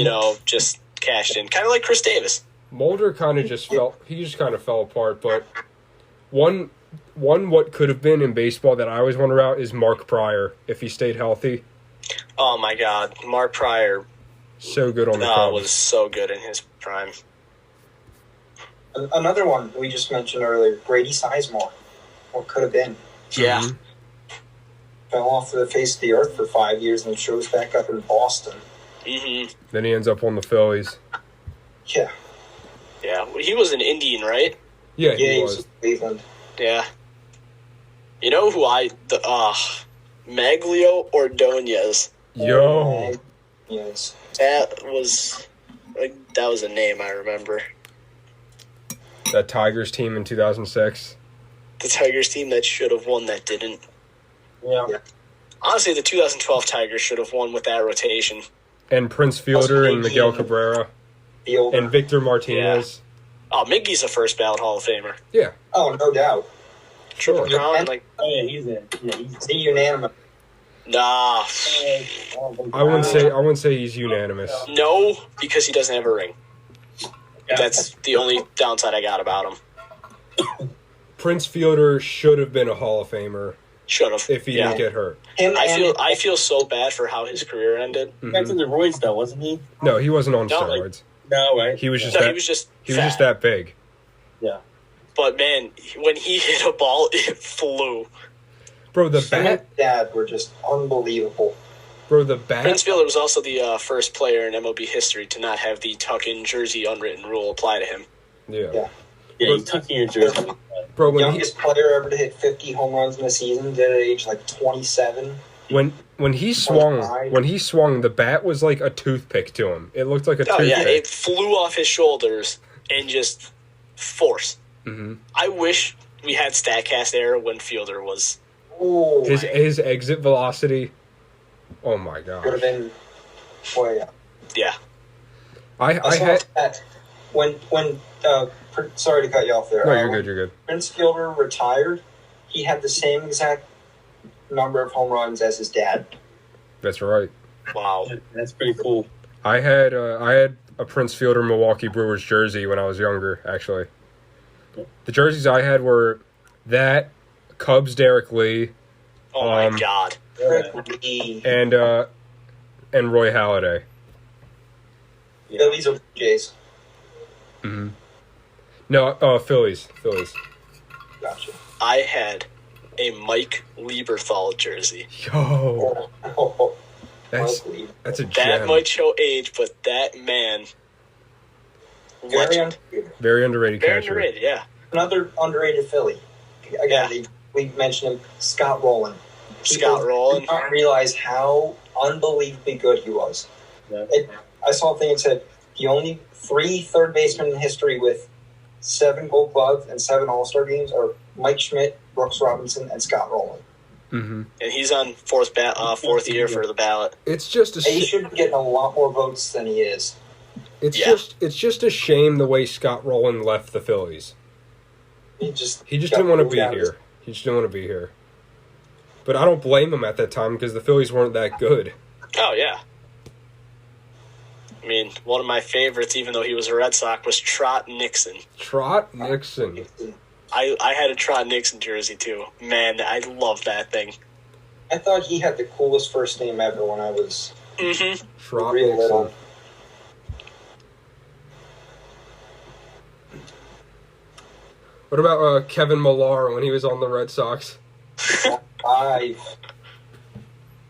S4: just cashed in. Kind of like Chris Davis.
S1: Mulder kind of just fell apart, but one what could have been in baseball that I always wonder about is Mark Pryor, if he stayed healthy.
S4: Oh, my God. Mark Pryor
S1: So good on the Cubs.
S4: was so good in his prime.
S3: Another one we just mentioned earlier, Grady Sizemore. What could have been.
S4: Yeah.
S1: Mhm.
S3: Fell off the face of the earth for 5 years and shows back up in Boston.
S4: Mm-hmm.
S1: Then he ends up on the Phillies.
S3: Yeah.
S4: Yeah. Well, he was an Indian, right?
S1: Yeah,
S3: Yeah,
S1: he
S3: was
S1: was.
S3: in Cleveland.
S4: Yeah. You know who Maglio Ordonez.
S1: Yo.
S3: Yes.
S4: That was a name I remember.
S1: That Tigers team in 2006.
S4: The Tigers team that should have won that didn't.
S2: Yeah.
S4: Honestly, the 2012 Tigers should have won with that rotation.
S1: And Prince Fielder and
S3: Miggy
S1: Miguel
S3: and-
S1: Cabrera.
S3: Fielder.
S1: And Victor Martinez.
S4: Oh, Miggy's a first ballot Hall of Famer.
S1: Yeah.
S3: Oh, no doubt.
S4: Triple
S3: Sure.
S4: Crown, like,
S2: Oh yeah, he's in. Yeah, he's
S3: Is he unanimous?
S4: nah.
S1: I wouldn't say he's unanimous.
S4: No, because he doesn't have a ring.
S2: Yeah.
S4: That's the only downside I got about him.
S1: Prince Fielder should have been a Hall of Famer
S4: Should have.
S1: if he didn't get hurt.
S3: Him and
S4: I feel so bad for how his career ended.
S2: back to the roids though, wasn't he?
S1: No, he wasn't on
S4: No, like-
S1: steroids.
S2: No, right?
S1: He was just
S4: No,
S1: that.
S4: he was just
S1: just
S4: fat.
S1: that big.
S2: Yeah.
S4: But man, when he hit a ball, it flew.
S1: Bro, the
S3: him
S1: bat.
S3: and Dad were just unbelievable.
S1: Bro, the
S4: Prince
S1: bat.
S4: Fielder was also the first player in MLB history to not have the tuck-in jersey unwritten rule apply to him.
S1: Yeah.
S3: Yeah.
S2: Yeah, you tuck in your jersey.
S1: Bro, when he,
S3: Youngest player ever to hit 50 home runs in a season, did at age like 27.
S1: when he swung, the bat was like a toothpick to him. It looked like a
S4: Oh
S1: toothpick.
S4: yeah, it flew off his shoulders and just force.
S1: hmm
S4: I wish we had Statcast era when Fielder was.
S3: Oh,
S1: His exit velocity. Oh my
S3: could have
S1: gosh.
S3: been way up.
S4: Yeah.
S1: I
S3: I saw
S1: had.
S3: that when sorry to cut you off there.
S1: No, you're good. You're good.
S3: Prince Fielder retired. He had the same exact number of home runs as his dad.
S1: That's right.
S4: Wow.
S2: That's pretty cool.
S1: I had a Prince Fielder Milwaukee Brewers jersey when I was younger. Actually, the jerseys I had were that Cubs Derek Lee
S4: Oh my God.
S3: He,
S1: and Roy Halladay.
S3: Phillies or Jays.
S1: hmm No, Phillies.
S3: Gotcha.
S4: I had a Mike Lieberthal jersey.
S1: Yo,
S3: Oh,
S1: that's
S3: Mike Lee.
S1: that's a
S4: That
S1: gem.
S4: might show age, but that man.
S3: Very
S4: Legend.
S3: underrated.
S1: Very underrated
S4: Very
S1: catcher.
S4: underrated, yeah.
S3: Another underrated Philly. Again, we mentioned him, Scott Rowland.
S4: Scott Rowland.
S3: Did not realize how unbelievably good he was.
S2: Yeah.
S3: I saw a thing that said the only 3 third basemen in history with 7 Gold Gloves and 7 All-Star games are Mike Schmidt, Brooks Robinson, and Scott Rowland.
S1: hmm
S4: And he's on fourth year for the ballot.
S1: It's just a
S3: He should be getting a lot more votes than he is.
S1: it's
S4: Yeah.
S1: just a shame the way Scott Rowland left the Phillies.
S3: He just
S1: Didn't want to be here. He just didn't want to be here. But I don't blame him at that time because the Phillies weren't that good.
S4: Oh, yeah. I mean, one of my favorites, even though he was a Red Sox, was Trot Nixon.
S1: Trot Nixon.
S4: I had a Trot Nixon jersey, too. Man, I love that thing.
S3: I thought he had the coolest first name ever when I was
S4: Mm-hmm.
S1: Trot
S3: real
S1: Nixon.
S3: little.
S1: What about Kevin Millar when he was on the Red Sox?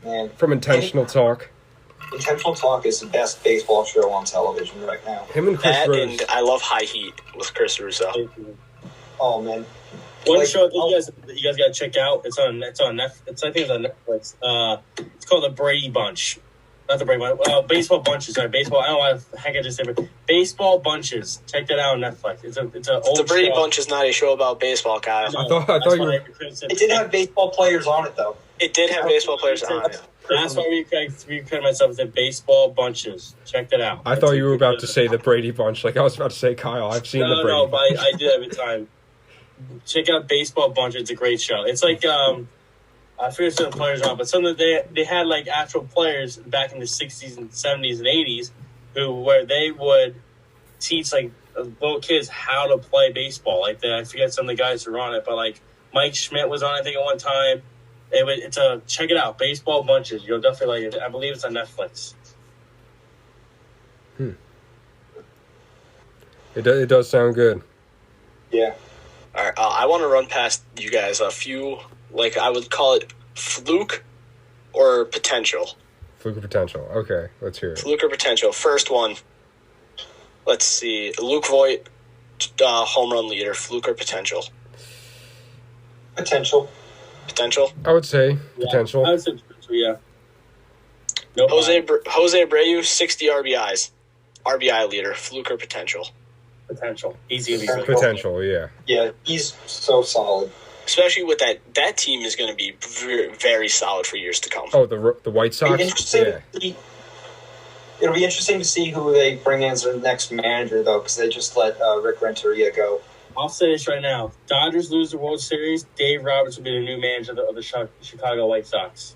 S3: Man,
S1: From Intentional Talk.
S3: Intentional Talk is the best baseball show on television right now.
S1: Him and Chris
S4: That
S1: Rose.
S4: and I love High Heat with Chris Russo.
S3: Oh man,
S2: One
S3: Like,
S2: show that you guys gotta check out. It's on Netflix. I think it's on Netflix. It's called The Brady Bunch. Not the Brady Bunch. Baseball Bunches. Sorry, baseball. I don't know why the heck I just said it. Baseball Bunches. Check that out on Netflix. It's a old
S4: The Brady
S2: show.
S4: Bunch is not a show about baseball, Kyle.
S1: I thought you were-
S3: it did have baseball players on it though.
S4: It did have baseball players on it.
S2: That's why we recorded myself as Baseball Bunches. Check that out.
S1: I thought you were about to say the Brady Bunch. Like I was about to say Kyle. I've seen the Brady
S2: No,
S1: Bunch.
S2: but I do every time. Check out Baseball Bunch. It's a great show. It's like I forget some of the players on, but some of they had like actual players back in the 60s and 70s and 80s where they would teach like little kids how to play baseball. Like I forget some of the guys who were on it, but like Mike Schmidt was on, I think, at one time. Check it out, Baseball Bunches. You'll definitely like it. I believe it's on Netflix.
S1: It does sound good.
S3: Yeah.
S4: All right, I want to run past you guys a few, like I would call it fluke or potential.
S1: Fluke or potential. Okay, let's hear it.
S4: Fluke or potential. First one. Let's see. Luke Voigt, home run leader. Fluke or potential?
S3: Potential.
S4: Potential?
S1: I would say potential.
S2: I would say potential, yeah. Nope.
S4: Jose Abreu, 60 RBIs. RBI leader. Fluke or potential?
S2: Potential. He's going to be really good.
S1: Potential, yeah.
S3: Yeah, he's so solid.
S4: Especially with that team is going to be very, very solid for years to come.
S1: Oh, the White Sox? Yeah.
S3: It'll be interesting to see who they bring in as their next manager, though, because they just let Rick Renteria go.
S2: I'll say this right now. Dodgers lose the World Series, Dave Roberts will be the new manager of the Chicago White Sox.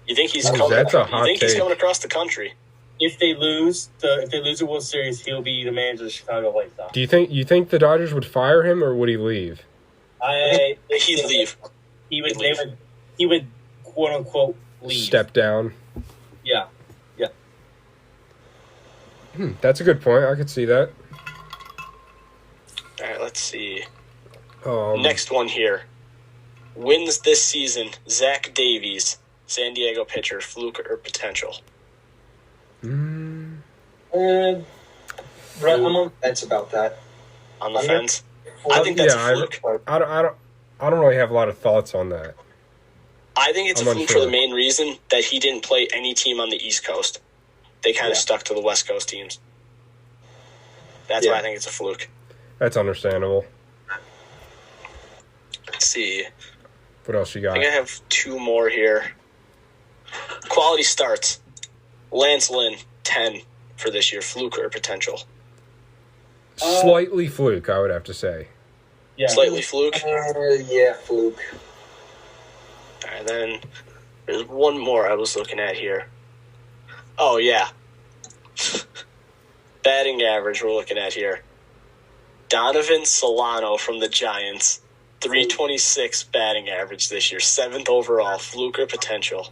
S4: You think he's
S1: coming? That's a hot
S4: he's coming across the country?
S2: If they lose the World Series, he'll be the manager of the Chicago White Sox.
S1: Do you think the Dodgers would fire him or would he leave?
S4: He'd leave.
S2: He would quote unquote leave.
S1: Step down.
S2: Yeah.
S1: That's a good point. I could see that.
S4: All right, let's see.
S1: Next
S4: Next one here. Wins this season, Zach Davies, San Diego pitcher, fluke or potential?
S3: I'm on the fence about that.
S4: On the fence? I think that's a fluke.
S1: I don't really have a lot of thoughts on that.
S4: I think it's a fluke for the main reason that he didn't play any team on the East Coast. They kind of stuck to the West Coast teams. That's why I think it's a fluke.
S1: That's understandable.
S4: Let's see.
S1: What else you got?
S4: I think I have two more here. Quality starts. Lance Lynn, 10 for this year. Fluke or potential?
S1: Slightly fluke, I would have to say.
S2: Yeah.
S4: Slightly fluke?
S3: Yeah, fluke.
S4: All right, then there's one more I was looking at here. Oh, yeah. Batting average we're looking at here. Donovan Solano from the Giants. 326 batting average this year. 7th overall. Fluke or potential?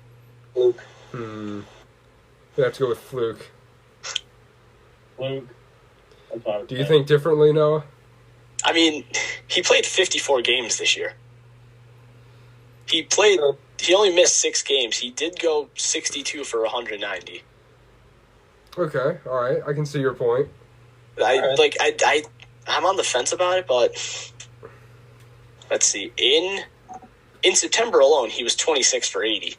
S3: Fluke.
S1: We have to go with fluke.
S2: Fluke.
S1: Do you think differently, Noah?
S4: I mean, he played 54 games this year. He only missed 6 games. He did go 62 for 190.
S1: Okay, all right. I can see your point.
S4: I'm on the fence about it, but let's see. In September alone, he was 26 for 80.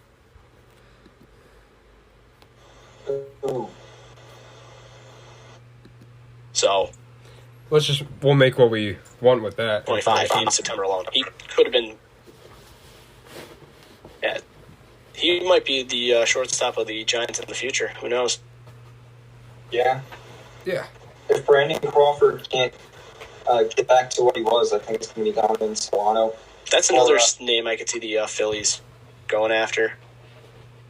S3: Ooh.
S4: So
S1: We'll make what we want with that.
S4: 25 in September alone. He could have been. Yeah, he might be the shortstop of the Giants in the future. Who knows?
S3: Yeah.
S1: Yeah.
S3: If Brandon Crawford can't get back to what he was, I think it's going to be Donovan Solano.
S4: That's another name I could see the Phillies going after.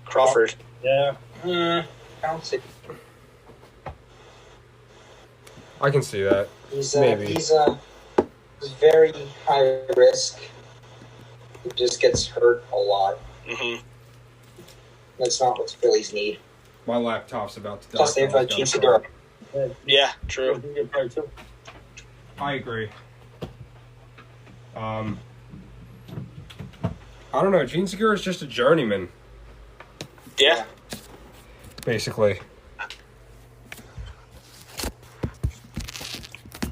S4: Crawford.
S2: Yeah.
S3: I don't see.
S1: I can see that. Maybe.
S3: He's very high risk. He just gets hurt a lot.
S4: Mm-hmm.
S3: That's not what the Phillies need.
S1: My laptop's about to die.
S3: Plus, they have Gene Segura.
S4: Yeah, true.
S1: I agree. I don't know. Gene Segura is just a journeyman,
S4: Yeah.
S1: basically.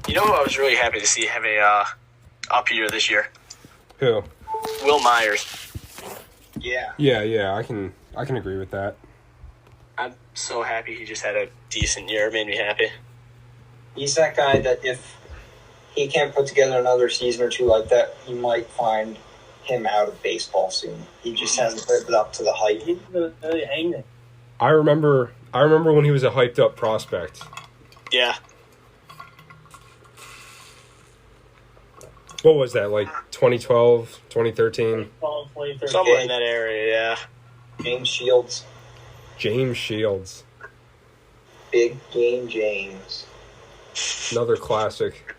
S4: You know who I was really happy to see have a up year this year?
S1: Who?
S4: Will Myers.
S3: Yeah.
S1: Yeah. I can agree with that.
S4: I'm so happy he just had a decent year. It made me happy.
S3: He's that guy that if he can't put together another season or two like that, you might find him out of baseball soon. He just hasn't lived up to the hype.
S2: He's really hanging.
S1: I remember when he was a hyped up prospect.
S4: Yeah.
S1: What was that, like 2012, 2013?
S4: Somewhere in that area, yeah.
S3: James Shields.
S1: James Shields.
S3: Big Game James.
S1: Another classic.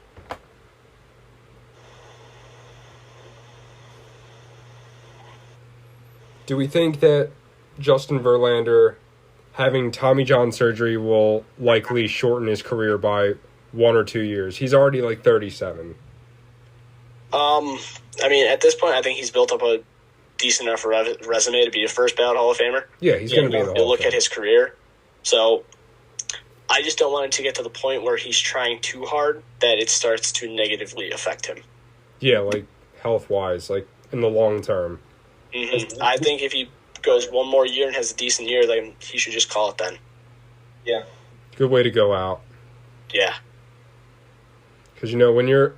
S1: Do we think that Justin Verlander having Tommy John surgery will likely shorten his career by 1 or 2 years? He's already like 37.
S4: I mean, at this point, I think he's built up a decent enough resume to be a first ballot Hall of Famer.
S1: Yeah, he's going to be in the Hall of Fame.
S4: Look at his career. So I just don't want him to get to the point where he's trying too hard that it starts to negatively affect him.
S1: Yeah, like health-wise, like in the long term.
S4: Mm-hmm. I think if he goes one more year and has a decent year, then he should just call it then.
S3: Yeah.
S1: Good way to go out.
S4: Yeah.
S1: Because, when you're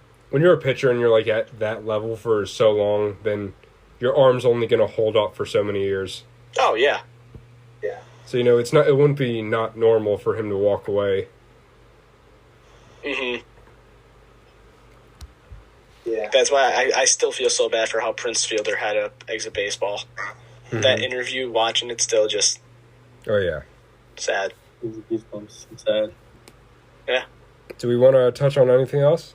S1: a pitcher and you're like at that level for so long, then your arm's only going to hold up for so many years.
S4: Oh, yeah.
S3: Yeah.
S1: So, it wouldn't be not normal for him to walk away.
S4: Mm-hmm.
S3: Yeah.
S4: That's why I still feel so bad for how Prince Fielder had to exit baseball. Mm-hmm. That interview, watching it, still just...
S1: Oh, yeah.
S4: Sad.
S2: Sad.
S4: Yeah.
S1: Do we want to touch on anything else?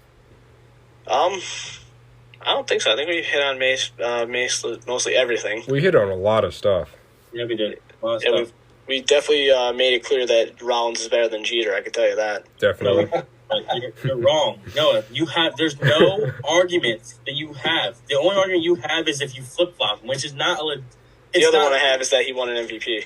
S4: I don't think so. I think we hit on mostly everything.
S1: We hit on a lot of stuff.
S2: Yeah, we did. A lot of stuff.
S4: We definitely made it clear that Rollins is better than Jeter. I can tell you that.
S1: Definitely.
S2: You're wrong. No, there's no argument that you have. The only argument you have is if you flip-flop, which is not a...
S4: The other one I have is that he won an MVP.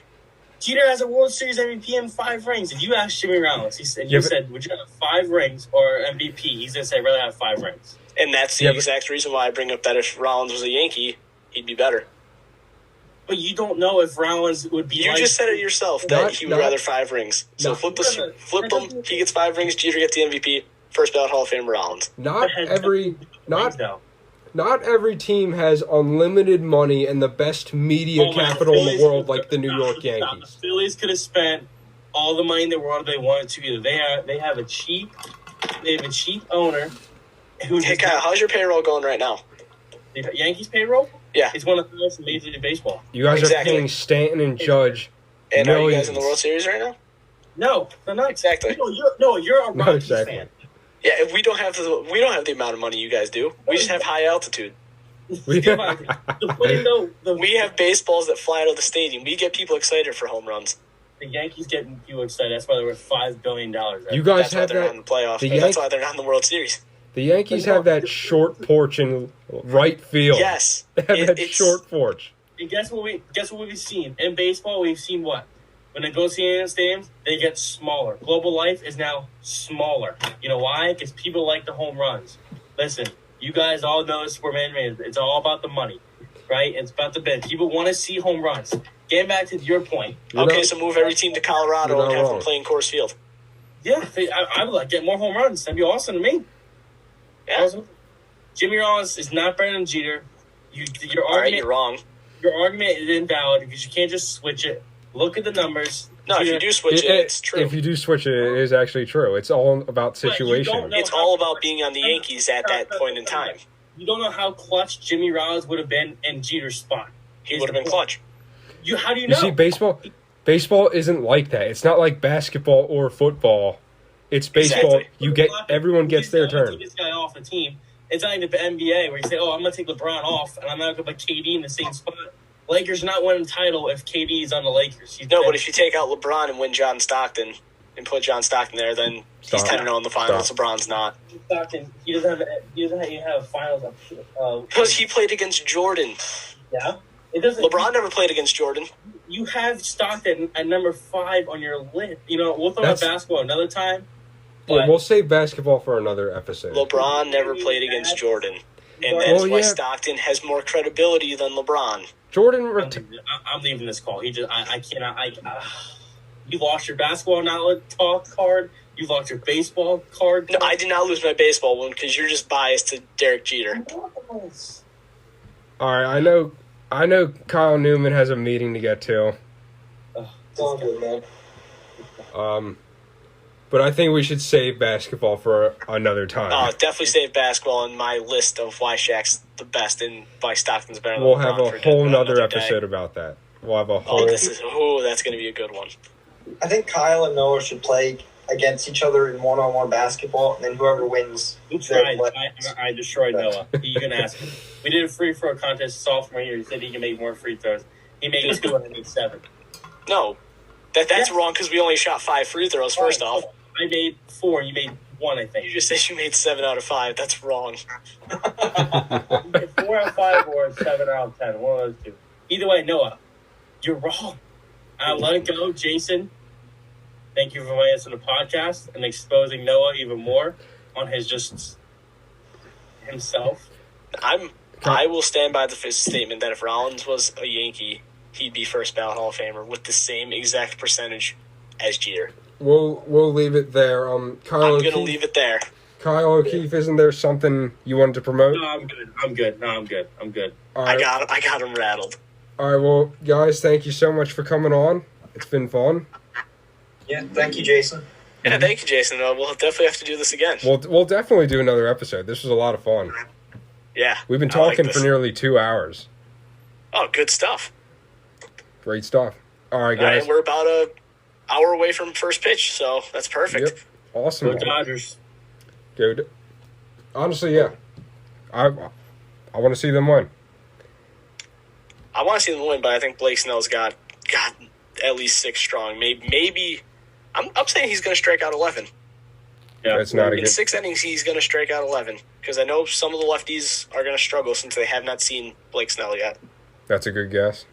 S2: Jeter has a World Series MVP and 5 rings. If you ask Jimmy Rollins, said, would you have 5 rings or MVP? He's going to say, I'd rather have 5 rings.
S4: And that's the exact reason why I bring up that if Rollins was a Yankee, he'd be better.
S2: But you don't know if Rollins would be. You
S4: just said it yourself that he would rather 5 rings. So flip them. He gets 5 rings. Jeter gets the MVP. First ballot Hall of Famer Rollins.
S1: Not every team has unlimited money and the best media capital in the world like the New York Yankees.
S2: The Phillies could have spent all the money in the world they wanted to. Either they have a cheap owner.
S4: Hey Kyle, how's your payroll going right now?
S2: The Yankees payroll?
S4: Yeah,
S2: it's one of the highest in Major League Baseball.
S1: You guys are paying Stanton and Judge.
S4: And are you guys in the World Series right now?
S2: No, they're not
S4: exactly.
S2: You're a Rockies fan.
S4: Yeah, we don't have the amount of money you guys do. We just have high altitude.
S1: We
S4: have baseballs that fly out of the stadium. We get people excited for home runs.
S2: The Yankees get people excited. That's why they're worth $5 billion. Right?
S1: You guys
S4: that's
S1: have
S4: why they're
S1: that
S4: not in the playoffs. That's why they're not in the World Series.
S1: The Yankees have that short porch in right field.
S4: Yes,
S1: they have that short porch.
S2: And guess what we've seen in baseball? We've seen what? When they go see it in stadiums, they get smaller. Global Life is now smaller. You know why? Because people like the home runs. Listen, you guys all know this sport management. It's all about the money, right? It's about the bid. People want to see home runs. Getting back to your point.
S4: So move every team to Colorado and have them play in Coors Field.
S2: Yeah, I would like to get more home runs. That'd be awesome to me.
S4: Yeah.
S2: Awesome. Jimmy Rollins is not better than Jeter. Your argument,
S4: all right, you're wrong.
S2: Your argument is invalid because you can't just switch it. Look at the numbers.
S4: No, if you do switch it, it's true.
S1: If you do switch it, it is actually true. It's all about situation.
S4: It's all about being on the Yankees at that point in time.
S2: You don't know how clutch Jimmy Rollins would have been in Jeter's spot.
S4: He would have been clutch.
S2: How do you know?
S1: You see, baseball isn't like that. It's not like basketball or football. It's baseball.
S4: Exactly.
S1: Everyone gets their turn.
S2: Take this guy off the team. It's not like the NBA where you say, I'm going to take LeBron off, and I'm not going to put KD in the same spot. Lakers not winning the title if KD is on the Lakers.
S4: But if you take out LeBron and win John Stockton and put John Stockton there, then he's 10-0 in the finals. LeBron's not.
S2: Stockton, he doesn't have finals.
S4: Because he played against Jordan.
S2: Yeah.
S4: LeBron never played against Jordan.
S2: You have Stockton at number 5 on your list. We'll talk about basketball another time.
S1: Yeah, we'll save basketball for another episode.
S4: LeBron never played against Jordan. And that's why Stockton has more credibility than LeBron.
S2: I'm leaving this call. I cannot. You lost your basketball knowledge talk card. You lost your baseball card.
S4: No, I did not lose my baseball one because you're just biased to Derek Jeter.
S1: All right, I know Kyle Newman has a meeting to get to.
S3: It's all good, man.
S1: But I think we should save basketball for another time.
S4: Definitely save basketball in my list of why Shaq's the best and why Stockton's better than
S1: LeBron.
S4: We'll
S1: have a whole nother episode about that. We'll have a whole...
S4: that's going to be a good one.
S3: I think Kyle and Noah should play against each other in one-on-one basketball, and then whoever wins...
S2: I destroyed Noah. You can ask him. We did a free throw contest sophomore year. He said he can make more free throws. He made 2 and I made 7.
S4: No, that's wrong because we only shot 5 free throws. First off,
S2: I made 4. You made 1, I think.
S4: You just said you made 7 out of 5. That's wrong.
S2: 4 out of 5 or 7 out of 10. One of those two. Either way, Noah, you're wrong. Let it go, Jason. Thank you for joining us on the podcast and exposing Noah even more on his just himself.
S4: I will stand by the statement that if Rollins was a Yankee, he'd be first ballot Hall of Famer with the same exact percentage as Jeter.
S1: We'll leave it there. Kyle
S4: I'm
S1: O'Keefe,
S4: gonna leave it there.
S1: Kyle O'Keefe, isn't there something you wanted to promote?
S2: No, I'm good.
S1: All right.
S4: I got him rattled.
S1: All right, well, guys, thank you so much for coming on. It's been fun.
S3: Yeah, thank you, Jason.
S4: Yeah, thank you, Jason. We'll definitely have to do this again.
S1: We'll definitely do another episode. This was a lot of fun.
S4: Yeah.
S1: We've been talking for nearly 2 hours.
S4: Oh, good stuff.
S1: Great stuff. All right, guys.
S4: All right, we're about an hour away from first pitch, so that's perfect.
S1: Yep. Awesome.
S2: Go Dodgers.
S1: Good. Honestly, yeah. I want to see them win.
S4: I want to see them win, but I think Blake Snell's got at least 6 strong. Maybe I'm saying he's going to strike out 11.
S2: Yeah,
S1: that's not a
S4: in
S1: good.
S4: 6 innings, he's going to strike out 11 because I know some of the lefties are going to struggle since they have not seen Blake Snell yet.
S1: That's a good guess.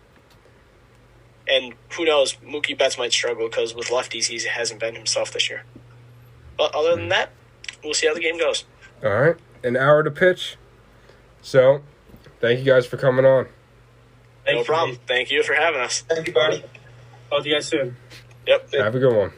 S4: And who knows, Mookie Betts might struggle because with lefties, he hasn't been himself this year. But other than that, we'll see how the game goes.
S1: All right, an hour to pitch. So, thank you guys for coming on.
S4: No problem. Thank you for having us.
S3: Thank you, buddy.
S2: Talk to you guys soon.
S4: Yep.
S1: Have a good one.